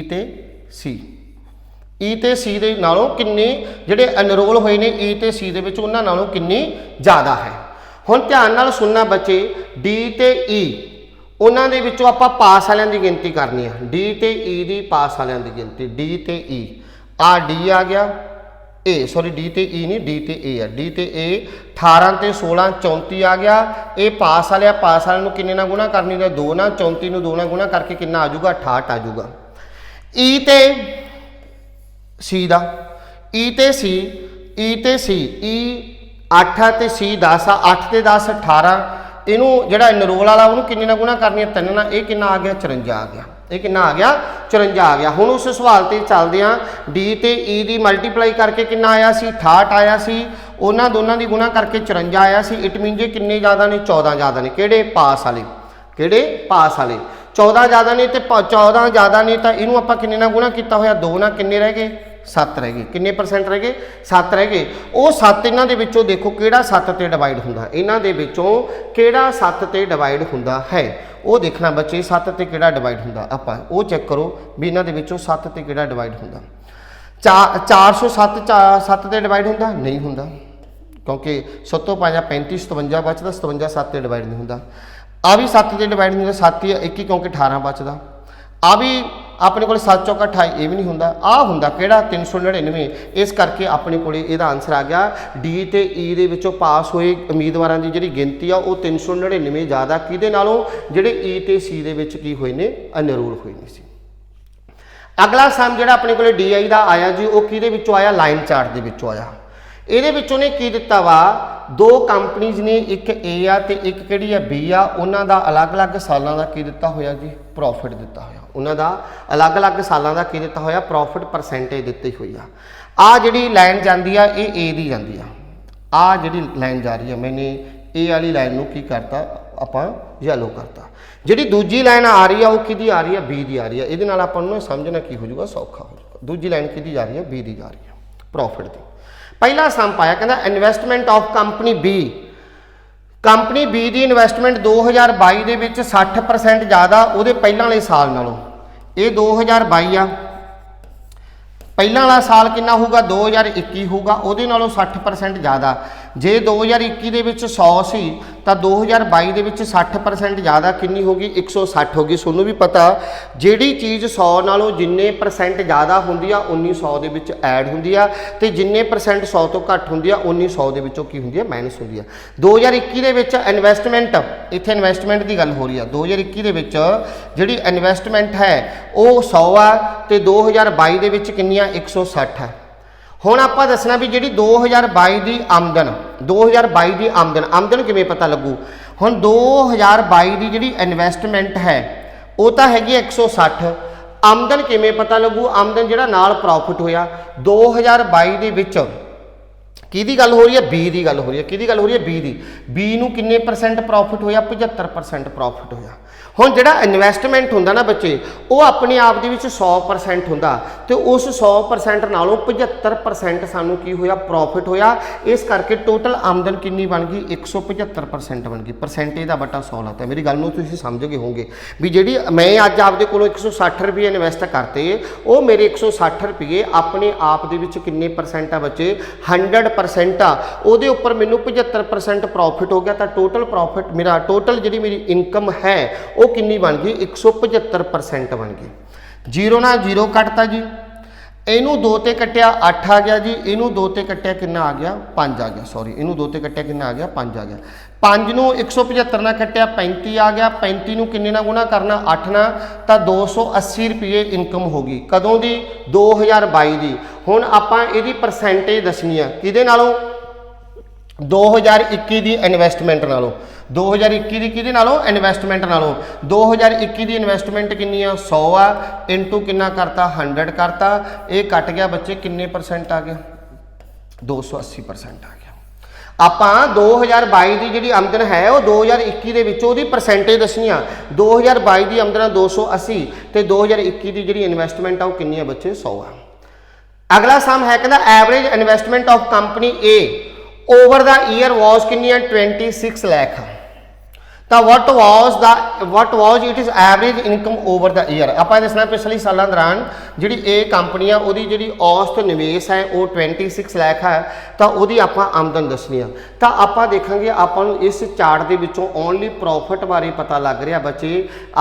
ते सी दे नालों किन्ने जिहड़े अनरोल होए ने ई ते सी दे विच उन्हां नालों किन्नी ज़्यादा है। हुण ध्यान नाल सुनना बच्चे डी ते ई उन्हां दे विचों आपां पास वालियां दी गिनती करनी है। डी ते ई दी पास वालियां दी गिनती डी ते ई आ डी आ गया ए सॉरी डी ते ई नहीं डी ते ए है। डी ते ए 18 ते 16 34 आ गया। ये पास वाले नूं किन्ने नाल गुणा करनी है 2 नाल 34 नूं 2 नाल गुणा करके कितना आ जाऊगा 68 आ जाऊगा। ई ते सी दा ई ते सी ई 8 ते सी 10 आ 8 ते 10 18 इनू जिहड़ा नरोल वाला उन्होंने किन्ने नाल गुणा करनी है 3 नाल ये कितना आ गया 54 आ गया। ये कितना आ गया 54 आ गया। हुण उस सवाल ते चलदे आ डी ते ई दी मल्टीप्लाई करके कितना आया सी 68 आया सी। उन्हां दोनों दी गुणा करके 54 आया सी। इट मीन जे किन्ने ज़्यादा ने 14 ज़्यादा ने किहड़े पास वाले 14 ज़्यादा ने तो 14 ज़्यादा ने तो इनू आपां किन्ने नाल गुणा किया होया 2 नाल किन्ने रह गए 7 रह गए। किन्ने परसेंट रह गए 7 रह गए। वो 7 इन्हां दे विचों देखो किहड़ा 7 ते डिवाइड हुंदा इन्हां दे विचों किहड़ा 7 ते डिवाइड हुंदा है वो देखना बच्चे 7 ते किहड़ा डिवाइड हुंदा आपां वो चैक करो भी इन्हां दे विचों 7 ते किहड़ा डिवाइड हुंदा। 407 7 ते डिवाइड हुंदा नहीं हुंदा क्योंकि 7 तो 5 35 57 बचदा 57 7 ते डिवाइड नहीं हुंदा। आ भी 7 ते डिवाइड नहीं हुंदा 7 ही 21 क्योंकि 18 बचदा। आ भी अपने को 7 चौका 28 ये भी नहीं होंदा आ होंदा केड़ा 399। इस करके अपने को इहदा आंसर आ गया डी ते ई दे विचों पास होए उम्मीदवारों की जिहड़ी गिनती आ वो 399 ज़्यादा किहदे नालों जिहड़े ई ते सी दे विच की होए ने अनरोल होए ने सी। अगला सम जिहड़ा अपने को डी आई दा आया जी वो किहदे विचों आया लाइन चार्ट दे विचों आया। ਇਹਦੇ ਵਿੱਚੋਂ ਨੇ ਕੀ ਦਿੱਤਾ ਵਾ दो कंपनीज ने एक ए आ ते एक किहड़ी आ बी आ उन्हां दा अलग-अलग सालां दा की दिता होया जी प्रॉफिट दिता होया। उन्हां दा अलग-अलग सालां दा की दिता होया प्रॉफिट परसेंटेज दित्ती हुई आ जिहड़ी लाइन जांदी आ ये ए दी जांदी आ जिहड़ी लाइन जा रही है मैंने ए वाली लाइन नूं की करता आपां येलो करता। जिहड़ी दूजी लाइन आ रही है वो किहदी आ रही है बी दी आ रही है। इहदे नाल आपां नूं समझना की हो जाऊगा सौखा हो जाऊगा। दूजी लाइन किहदी जा रही है बी दी जा रही है प्रॉफिट दी। पहला सम पाया कहता इन्वेस्टमेंट ऑफ कंपनी बी की इन्वेस्टमेंट 2022 दे विच 60% ज़्यादा वो पहला वाले साल नालों। ये 2022 आ पहला वाला साल कितना होगा 2021 होगा वो 60% ज़्यादा। जे 2021 दे विच 100 सी तो 2022 दे विच 60% ज़्यादा कितनी होगी 160 होगी। सोनू भी पता जिहड़ी चीज़ 100 नालों जिन्ने परसेंट ज़्यादा होंदी आ उन्नी 100 दे विच ऐड होंदी आ ते जिन्ने परसेंट 100 तो घट होंदी आ उन्नी 100 दे विचों की होंदी आ माइनस होंदी आ। 2021 दे विच इन्वेस्टमेंट इत्थे इन्वेस्टमेंट की गल हो रही है। 2021 दे विच जिहड़ी इन्वेस्टमेंट है वो 100 आ ते 2022 दे विच कितनी आ 160 है। हुण आपां दसना भी जिहड़ी 2022 की आमदन 2022 की आमदन किवें पता लगू। हुण 2022 की जिहड़ी इन्वेस्टमेंट है वो तो हैगी 160 आमदन किवें पता लगू। आमदन जिहड़ा नाल प्रॉफिट होया 2022 दे विच किहदी गल हो रही है बी की गल हो रही है। किहदी गल हो रही है बी नूं किन्ने परसेंट प्रॉफिट होया 75% प्रॉफिट होया। हुण जिहड़ा इन्वेस्टमेंट हुंदा ना बच्चे वो अपने आप दे विच 100% हुंदा ते उस 100% नालों 75% सानूं की होया प्रॉफिट होया। इस करके टोटल आमदन कितनी बन गई 175% बन गई। परसेंटेज का बटा 100 लाता। मेरी गल नूं तुसीं समझ गए होंगे भी जिहड़ी मैं अज आपदे कोलों 160 रुपये इन्वेस्ट करते वो मेरे 160 रुपये अपने आप दे विच किन्ने परसेंट आ बच्चे 100% आ। उहदे उपर मैनूं 75% प्रॉफिट हो गया तो टोटल प्रॉफिट मेरा टोटल जिहड़ी मेरी इनकम है वो कितनी बन गई 175% बन गई। जीरो ना जीरो कटता जी इनू 2 ते कट्टिया 8 आ गया जी। इनू 2 ते कट्टिया कितना आ गया 5 आ गया। सॉरी इनू 2 ते कट्टिया कितना आ गया 5 आ गया। 5 नूं 175 ना कट्टिया 35 आ गया। 35 नूं किन्ने नाल गुणा करना 8 ना तो 280 रुपये इनकम होगी कदों दी 2022 दी। हुण आपां इहदी परसेंटेज दसनी है किहदे नालों 2021 ਦੀ ਇਨਵੈਸਟਮੈਂਟ ਨਾਲੋਂ 2021 ਦੀ ਕਿਹਦੇ ਨਾਲੋਂ ਇਨਵੈਸਟਮੈਂਟ ਨਾਲੋਂ 2021 ਦੀ ਇਨਵੈਸਟਮੈਂਟ ਕਿੰਨੀ ਆ 100 ਆ ਇਨਟੂ ਕਿੰਨਾ ਕਰਤਾ 100 ਕਰਤਾ ਇਹ ਕੱਟ ਗਿਆ ਬੱਚੇ ਕਿੰਨੇ ਪਰਸੈਂਟ ਆ ਗਿਆ 280% ਆ ਗਿਆ। ਆਪਾਂ 2022 ਦੀ ਜਿਹੜੀ ਆਮਦਨ ਹੈ ਉਹ 2021 ਦੇ ਵਿੱਚ ਉਹਦੀ ਪਰਸੈਂਟੇਜ ਦੱਸਣੀ ਆ 2022 ਦੀ ਆਮਦਨ 280 ਤੇ 2021 ਦੀ ਜਿਹੜੀ ਇਨਵੈਸਟਮੈਂਟ ਆ ਉਹ ਕਿੰਨੀ ਆ ਬੱਚੇ 100 ਆ। ਅਗਲਾ ਸਮ ਹੈ ਕਹਿੰਦਾ average investment of company A over the year was ਕਿੰਨੀ ਆ 26 ਲੱਖ ਤਾਂ what was it is average income over the year ਆਪਾਂ ਦੱਸਣਾ ਪਿਛਲੇ ਸਾਲਾਂ ਦੌਰਾਨ ਜਿਹੜੀ ਇਹ ਕੰਪਨੀ ਆ ਉਹਦੀ ਜਿਹੜੀ ਔਸਤ ਨਿਵੇਸ਼ ਹੈ ਉਹ 26 ਲੱਖ ਹੈ ਤਾਂ ਉਹਦੀ ਆਪਾਂ ਆਮਦਨ ਦੱਸਣੀ ਆ। ਤਾਂ ਆਪਾਂ ਦੇਖਾਂਗੇ ਆਪਾਂ ਨੂੰ ਇਸ ਚਾਰਟ ਦੇ ਵਿੱਚੋਂ ਓਨਲੀ ਪ੍ਰੋਫਿਟ ਬਾਰੇ ਪਤਾ ਲੱਗ ਰਿਹਾ ਬੱਚੇ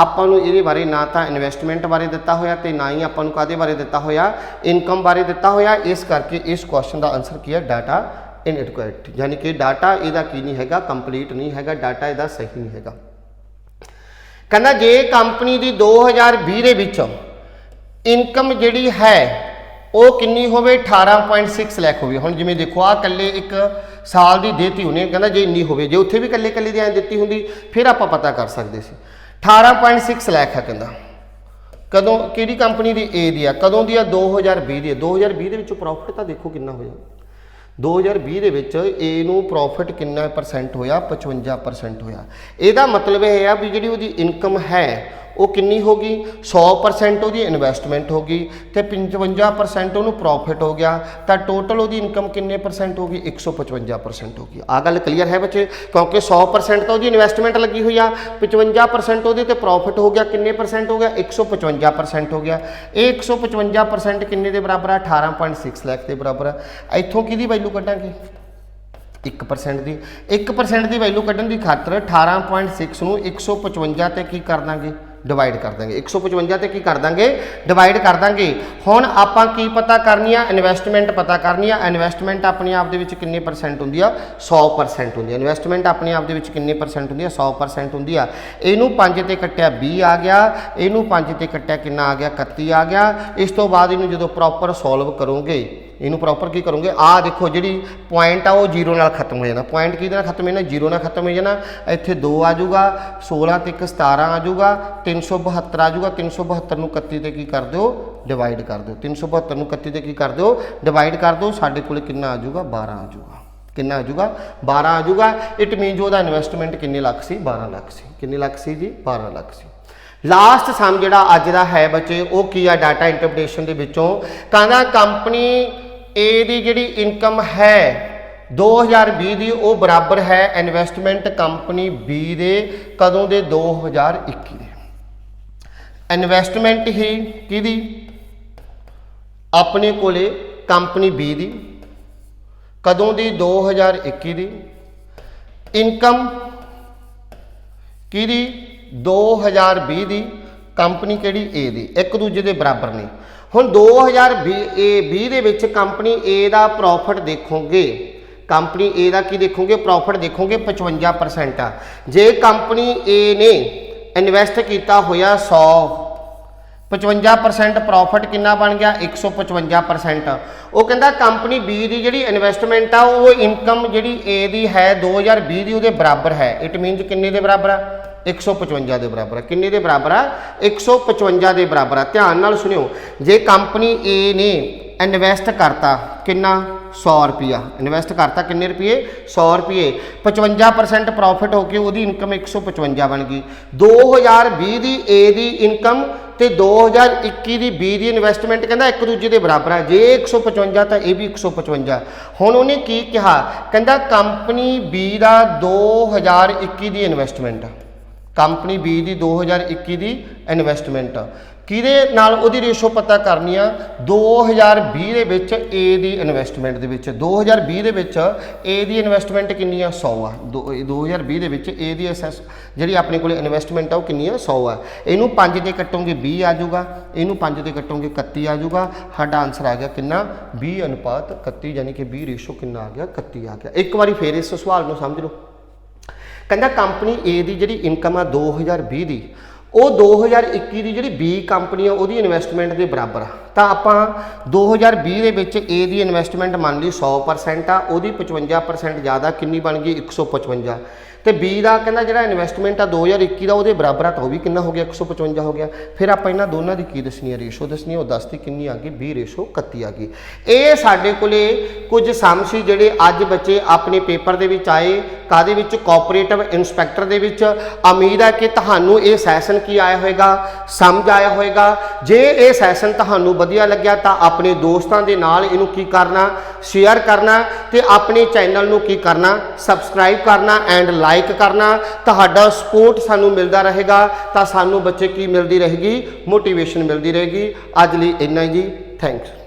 ਆਪਾਂ ਨੂੰ ਇਹਦੇ ਬਾਰੇ ਨਾ ਤਾਂ ਇਨਵੈਸਟਮੈਂਟ ਬਾਰੇ ਦਿੱਤਾ ਹੋਇਆ ਤੇ ਨਾ ਹੀ ਆਪਾਂ ਨੂੰ ਕਾਹਦੇ ਬਾਰੇ ਦਿੱਤਾ ਹੋਇਆ ਇਨਕਮ ਬਾਰੇ ਦਿੱਤਾ ਹੋਇਆ। ਇਸ ਕਰਕੇ ਇਸ ਕੁਐਸਚਨ ਦਾ ਆਨਸਰ ਕੀ ਹੈ ਡਾਟਾ ਇਨਐਡਕੁਏਟ यानी कि डाटा ਇਹਦਾ ਕੀ ਨਹੀਂ ਹੈਗਾ ਕੰਪਲੀਟ ਨਹੀਂ ਹੈਗਾ डाटा ਇਹਦਾ ਸਹੀ ਨਹੀਂ ਹੈਗਾ। ਕਹਿੰਦਾ ਜੇ ਕੰਪਨੀ ਦੀ 2020 ਦੇ ਵਿੱਚ ਇਨਕਮ ਜਿਹੜੀ ਹੈ ਉਹ ਕਿੰਨੀ ਹੋਵੇ 18.6 ਲੱਖ ਹੋਵੇ। ਹੁਣ ਜਿਵੇਂ ਦੇਖੋ ਆ ਕੱਲੇ ਇੱਕ ਸਾਲ ਦੀ ਦੇਤੀ ਉਹਨੇ ਕਹਿੰਦਾ ਜੇ ਇੰਨੀ ਹੋਵੇ ਜੇ ਉੱਥੇ ਵੀ ਕੱਲੇ ਕੱਲੇ ਦੀ ਐਂ ਦਿੱਤੀ ਹੁੰਦੀ ਫਿਰ ਆਪਾਂ ਪਤਾ ਕਰ ਸਕਦੇ ਸੀ। 18.6 ਲੱਖ ਹੈ ਕਹਿੰਦਾ ਕਦੋਂ ਕਿਹੜੀ ਕੰਪਨੀ ਦੀ A ਦੀ ਆ ਕਦੋਂ ਦੀ ਆ 2020 ਦੀ 2020 ਦੇ ਵਿੱਚ ਪ੍ਰੋਫਿਟ ਤਾਂ ਦੇਖੋ ਕਿੰਨਾ ਹੋਇਆ 2020 ਦੇ ਵਿੱਚ A ਨੂੰ ਪ੍ਰੋਫਿਟ ਕਿੰਨਾ ਪਰਸੈਂਟ ਹੋਇਆ 55% ਹੋਇਆ। ਇਹਦਾ ਮਤਲਬ ਇਹ ਆ ਵੀ ਜਿਹੜੀ ਉਹਦੀ ਇਨਕਮ ਹੈ ਉਹ ਕਿੰਨੀ ਹੋ ਗਈ 100% ਉਹਦੀ ਇਨਵੈਸਟਮੈਂਟ ਹੋ ਗਈ ਤੇ 55% ਉਹਨੂੰ ਪ੍ਰੋਫਿਟ ਹੋ ਗਿਆ ਤਾਂ ਟੋਟਲ ਉਹਦੀ ਇਨਕਮ ਕਿੰਨੇ ਪਰਸੈਂਟ ਹੋ ਗਈ 155% ਹੋ ਗਈ। ਆ ਗੱਲ ਕਲੀਅਰ ਹੈ ਬੱਚੇ ਕਿਉਂਕਿ 100% ਤਾਂ ਉਹਦੀ ਇਨਵੈਸਟਮੈਂਟ ਲੱਗੀ ਹੋਈ ਆ 55% ਉਹਦੇ ਤੇ ਪ੍ਰੋਫਿਟ ਹੋ ਗਿਆ ਕਿੰਨੇ ਪਰਸੈਂਟ ਹੋ ਗਿਆ 155% ਹੋ ਗਿਆ। ਇਹ 155% ਕਿੰਨੇ ਦੇ ਬਰਾਬਰ ਆ 18.6 ਲੱਖ ਦੇ ਬਰਾਬਰ ਆ। ਇੱਥੋਂ ਕਿਹਦੀ ਵੈਲਿਊ ਕੱਢਾਂਗੇ 1% ਦੀ 1% ਦੀ ਵੈਲਿਊ ਕੱਢਣ ਦੀ ਖਾਤਰ 18.6 ਨੂੰ 155 ਤੇ ਕੀ ਕਰ ਦਾਂਗੇ डिवाइड कर देंगे 155 ਤੇ ਕੀ ਕਰ ਦਾਂਗੇ डिवाइड कर ਦਾਂਗੇ। ਹੁਣ ਆਪਾਂ ਕੀ ਪਤਾ ਕਰਨੀ ਆ ਇਨਵੈਸਟਮੈਂਟ ਪਤਾ ਕਰਨੀ ਆ। ਇਨਵੈਸਟਮੈਂਟ ਆਪਣੇ ਆਪ ਦੇ ਵਿੱਚ ਕਿੰਨੇ ਪਰਸੈਂਟ ਹੁੰਦੀ ਆ 100% ਹੁੰਦੀ ਆ। ਇਨਵੈਸਟਮੈਂਟ ਆਪਣੇ ਆਪ ਦੇ ਵਿੱਚ ਕਿੰਨੇ ਪਰਸੈਂਟ ਹੁੰਦੀ ਆ 100% ਹੁੰਦੀ ਆ। ਇਹਨੂੰ 5 ਤੇ ਕੱਟਿਆ 20 ਆ ਗਿਆ ਇਹਨੂੰ 5 ਤੇ ਕੱਟਿਆ ਕਿੰਨਾ ਆ ਗਿਆ 31 ਆ ਗਿਆ। ਇਸ ਤੋਂ ਬਾਅਦ ਇਹਨੂੰ ਜਦੋਂ ਪ੍ਰੋਪਰ ਸੋਲਵ ਕਰੋਗੇ ਇਹਨੂੰ ਪ੍ਰੋਪਰ ਕੀ ਕਰੋਗੇ ਆ ਦੇਖੋ ਜਿਹੜੀ ਪੁਆਇੰਟ ਆ ਉਹ 0 ਨਾਲ ਖਤਮ ਹੋ ਜਾਣਾ। ਪੁਆਇੰਟ ਕਿਹਦੇ ਨਾਲ ਖਤਮ ਹੋ ਜਾਣਾ 0 ਨਾਲ ਖਤਮ ਹੋ ਜਾਣਾ। ਇੱਥੇ 2 ਆ ਜਾਊਗਾ 16 ਤੇ 1 17 ਆ ਜਾਊਗਾ 372 ਆ ਜਾਊਗਾ 372 ਨੂੰ 31 ਤੇ ਕੀ ਕਰ ਦਿਓ ਡਿਵਾਈਡ ਕਰ ਦਿਓ 372 ਨੂੰ 31 ਤੇ ਕੀ ਕਰ ਦਿਓ ਡਿਵਾਈਡ ਕਰ ਦਿਓ। ਸਾਡੇ ਕੋਲ ਕਿੰਨਾ ਆ ਜਾਊਗਾ 12 ਆ ਜਾਊਗਾ ਕਿੰਨਾ ਆ ਜਾਊਗਾ 12 ਆ ਜਾਊਗਾ। ਇਟ ਮੀਨਸ ਉਹਦਾ ਇਨਵੈਸਟਮੈਂਟ ਕਿੰਨੇ ਲੱਖ ਸੀ 12 ਲੱਖ ਸੀ। ਕਿੰਨੇ ਲੱਖ ਸੀ ਜੀ 12 ਲੱਖ ਸੀ। ਲਾਸਟ ਸਮ ਜਿਹੜਾ ਅੱਜ ਦਾ ਹੈ ਬੱਚੇ ਉਹ ਕੀ ਆ ਡਾਟਾ ਇੰਟਰਪ੍ਰੀਟੇਸ਼ਨ ਦੇ ਵਿੱਚੋਂ ਕਹਿੰਦਾ ਕੰਪਨੀ A ਦੀ ਜਿਹੜੀ ਇਨਕਮ ਹੈ 2020 ਦੀ ਉਹ ਬਰਾਬਰ ਹੈ ਇਨਵੈਸਟਮੈਂਟ ਕੰਪਨੀ B ਦੇ ਕਦੋਂ ਦੇ 2021 ਦੇ। ਇਨਵੈਸਟਮੈਂਟ ਹੀ ਕਿਹਦੀ ਆਪਣੇ ਕੋਲੇ ਕੰਪਨੀ B ਦੀ ਕਦੋਂ ਦੀ 2021 ਦੀ। ਇਨਕਮ ਕਿਹਦੀ 2020 ਦੀ ਕੰਪਨੀ ਕਿਹੜੀ A ਦੀ ਇੱਕ ਦੂਜੇ ਦੇ ਬਰਾਬਰ ਨੇ। ਹੁਣ 2020 ਦੇ ਵਿੱਚ ਕੰਪਨੀ A ਦਾ ਪ੍ਰੋਫਿਟ ਦੇਖੋਗੇ ਕੰਪਨੀ A ਦਾ ਕੀ ਦੇਖੋਗੇ ਪ੍ਰੋਫਿਟ ਦੇਖੋਗੇ 55% ਆ। ਜੇ ਕੰਪਨੀ A ਨੇ ਇਨਵੈਸਟ ਕੀਤਾ ਹੋਇਆ 100 55% ਪ੍ਰੋਫਿਟ ਕਿੰਨਾ ਬਣ ਗਿਆ 155%। ਉਹ ਕਹਿੰਦਾ ਕੰਪਨੀ B ਦੀ ਜਿਹੜੀ ਇਨਵੈਸਟਮੈਂਟ ਆ ਉਹ ਇਨਕਮ ਜਿਹੜੀ A ਦੀ ਹੈ 2020 ਦੀ ਉਹਦੇ ਬਰਾਬਰ ਹੈ। ਇਟ ਮੀਨਸ ਕਿੰਨੇ ਦੇ ਬਰਾਬਰ ਆ 155 ਦੇ ਬਰਾਬਰ ਆ। ਕਿੰਨੇ ਦੇ ਬਰਾਬਰ ਆ 155 ਦੇ ਬਰਾਬਰ ਆ। ਧਿਆਨ ਨਾਲ ਸੁਣਿਓ ਜੇ ਕੰਪਨੀ A ਨੇ ਇਨਵੈਸਟ ਕਰਤਾ ਕਿੰਨਾ 100 ਰੁਪਿਆ ਇਨਵੈਸਟ ਕਰਤਾ ਕਿੰਨੇ ਰੁਪਏ 100 ਰੁਪਏ 55% ਪ੍ਰੋਫਿਟ ਹੋ ਕੇ ਉਹਦੀ ਇਨਕਮ 155 ਬਣ ਗਈ। 2020 ਦੀ A ਦੀ ਇਨਕਮ ਤੇ 2021 ਦੀ B ਦੀ ਇਨਵੈਸਟਮੈਂਟ ਕਹਿੰਦਾ ਇੱਕ ਦੂਜੇ ਦੇ ਬਰਾਬਰ ਆ। ਜੇ 155 ਤਾਂ ਇਹ ਵੀ 155। ਹੁਣ ਉਹਨੇ ਕੀ ਕਿਹਾ ਕਹਿੰਦਾ ਕੰਪਨੀ B ਦਾ 2021 ਦੀ ਇਨਵੈਸਟਮੈਂਟ ਕੰਪਨੀ B ਦੀ 2021 ਦੀ ਇਨਵੈਸਟਮੈਂਟ ਕਿਹਦੇ ਨਾਲ ਉਹਦੀ ਰੇਸ਼ੋ ਪਤਾ ਕਰਨੀ ਆ 2020 ਦੇ ਵਿੱਚ A ਦੀ ਇਨਵੈਸਟਮੈਂਟ ਦੇ ਵਿੱਚ 2020 ਦੇ ਵਿੱਚ A ਦੀ ਇਨਵੈਸਟਮੈਂਟ ਕਿੰਨੀ ਆ 100 ਆ। 2020 ਦੇ ਵਿੱਚ A ਦੀ ਜਿਹੜੀ ਆਪਣੇ ਕੋਲ ਇਨਵੈਸਟਮੈਂਟ ਆ ਉਹ ਕਿੰਨੀ ਆ 100 ਆ। ਇਹਨੂੰ 5 ਤੇ ਕੱਟੋਗੇ 20 ਆ ਜਾਊਗਾ ਇਹਨੂੰ 5 ਤੇ ਕੱਟੋਗੇ 31 ਆ ਜਾਊਗਾ। ਸਾਡਾ ਆਨਸਰ ਆ ਗਿਆ ਕਿੰਨਾ 20:31 ਯਾਨੀ ਕਿ 20 ਰੇਸ਼ੋ ਕਿੰਨਾ ਆ ਗਿਆ 31 ਆ ਗਿਆ। ਇੱਕ ਵਾਰੀ ਫੇਰ ਇਸ ਸਵਾਲ ਨੂੰ ਸਮਝ ਲਓ। ਕਹਿੰਦਾ ਕੰਪਨੀ A ਦੀ ਜਿਹੜੀ ਇਨਕਮ ਆ 2020 ਦੀ ਉਹ 2021 ਦੀ ਜਿਹੜੀ ਬੀ ਕੰਪਨੀ ਆ ਉਹਦੀ ਇਨਵੈਸਟਮੈਂਟ ਦੇ ਬਰਾਬਰ ਆ। ਤਾਂ ਆਪਾਂ 2020 ਦੇ ਵਿੱਚ ਏ ਦੀ ਇਨਵੈਸਟਮੈਂਟ ਮੰਨ ਲਈ 100% ਆ, ਉਹਦੀ 55% ਜ਼ਿਆਦਾ, ਕਿੰਨੀ ਬਣ ਗਈ 155। ਤੇ ਬੀ ਦਾ ਕਹਿੰਦਾ ਜਿਹੜਾ ਇਨਵੈਸਟਮੈਂਟ ਆ 2021 ਦਾ ਉਹਦੇ ਬਰਾਬਰ ਆ, ਤਾਂ ਉਹ ਵੀ ਕਿੰਨਾ ਹੋ ਗਿਆ 155 ਹੋ ਗਿਆ। ਫਿਰ ਆਪਾਂ ਇਹਨਾਂ ਦੋਨਾਂ ਦੀ ਕੀ ਦੱਸਣੀ ਆ, ਰੇਸ਼ੋ ਦੱਸਣੀ ਆ। ਉਹ ਦੱਸਤੀ ਕਿੰਨੀ ਆ ਗਈ 20:31 ਆ ਗਈ। ਇਹ ਸਾਡੇ ਕੋਲੇ ਕੁਝ ਸਮ ਸੀ ਜਿਹੜੇ ਅੱਜ ਬੱਚੇ ਆਪਣੇ ਪੇਪਰ ਦੇ ਵਿੱਚ ਆਏ, ਕਾਹਦੇ ਵਿੱਚ, ਕੋਆਪਰੇਟਿਵ ਇੰਸਪੈਕਟਰ ਦੇ ਵਿੱਚ। ਉਮੀਦ ਹੈ ਕਿ ਤੁਹਾਨੂੰ ਇਹ ਸੈਸ਼ਨ ਕੀ ਆਇਆ ਹੋਵੇਗਾ, ਸਮਝ ਆਇਆ ਹੋਵੇਗਾ। ਜੇ ਇਹ ਸੈਸ਼ਨ ਤੁਹਾਨੂੰ ਵਧੀਆ ਲੱਗਿਆ ਤਾਂ ਆਪਣੇ ਦੋਸਤਾਂ ਦੇ ਨਾਲ ਇਹਨੂੰ ਕੀ ਕਰਨਾ, ਸ਼ੇਅਰ ਕਰਨਾ, ਤੇ ਆਪਣੇ ਚੈਨਲ ਨੂੰ ਕੀ ਕਰਨਾ, ਸਬਸਕ੍ਰਾਈਬ ਕਰਨਾ ਐਂਡ ਲਾਈਕ ਕਰਨਾ। ਤੁਹਾਡਾ ਸਪੋਰਟ ਸਾਨੂੰ ਮਿਲਦਾ ਰਹੇਗਾ ਤਾਂ ਸਾਨੂੰ ਬੱਚੇ ਕੀ ਮਿਲਦੀ ਰਹੇਗੀ, ਮੋਟੀਵੇਸ਼ਨ ਮਿਲਦੀ ਰਹੇਗੀ। ਅੱਜ ਲਈ ਇੰਨਾ ਹੀ ਜੀ, ਥੈਂਕਸ।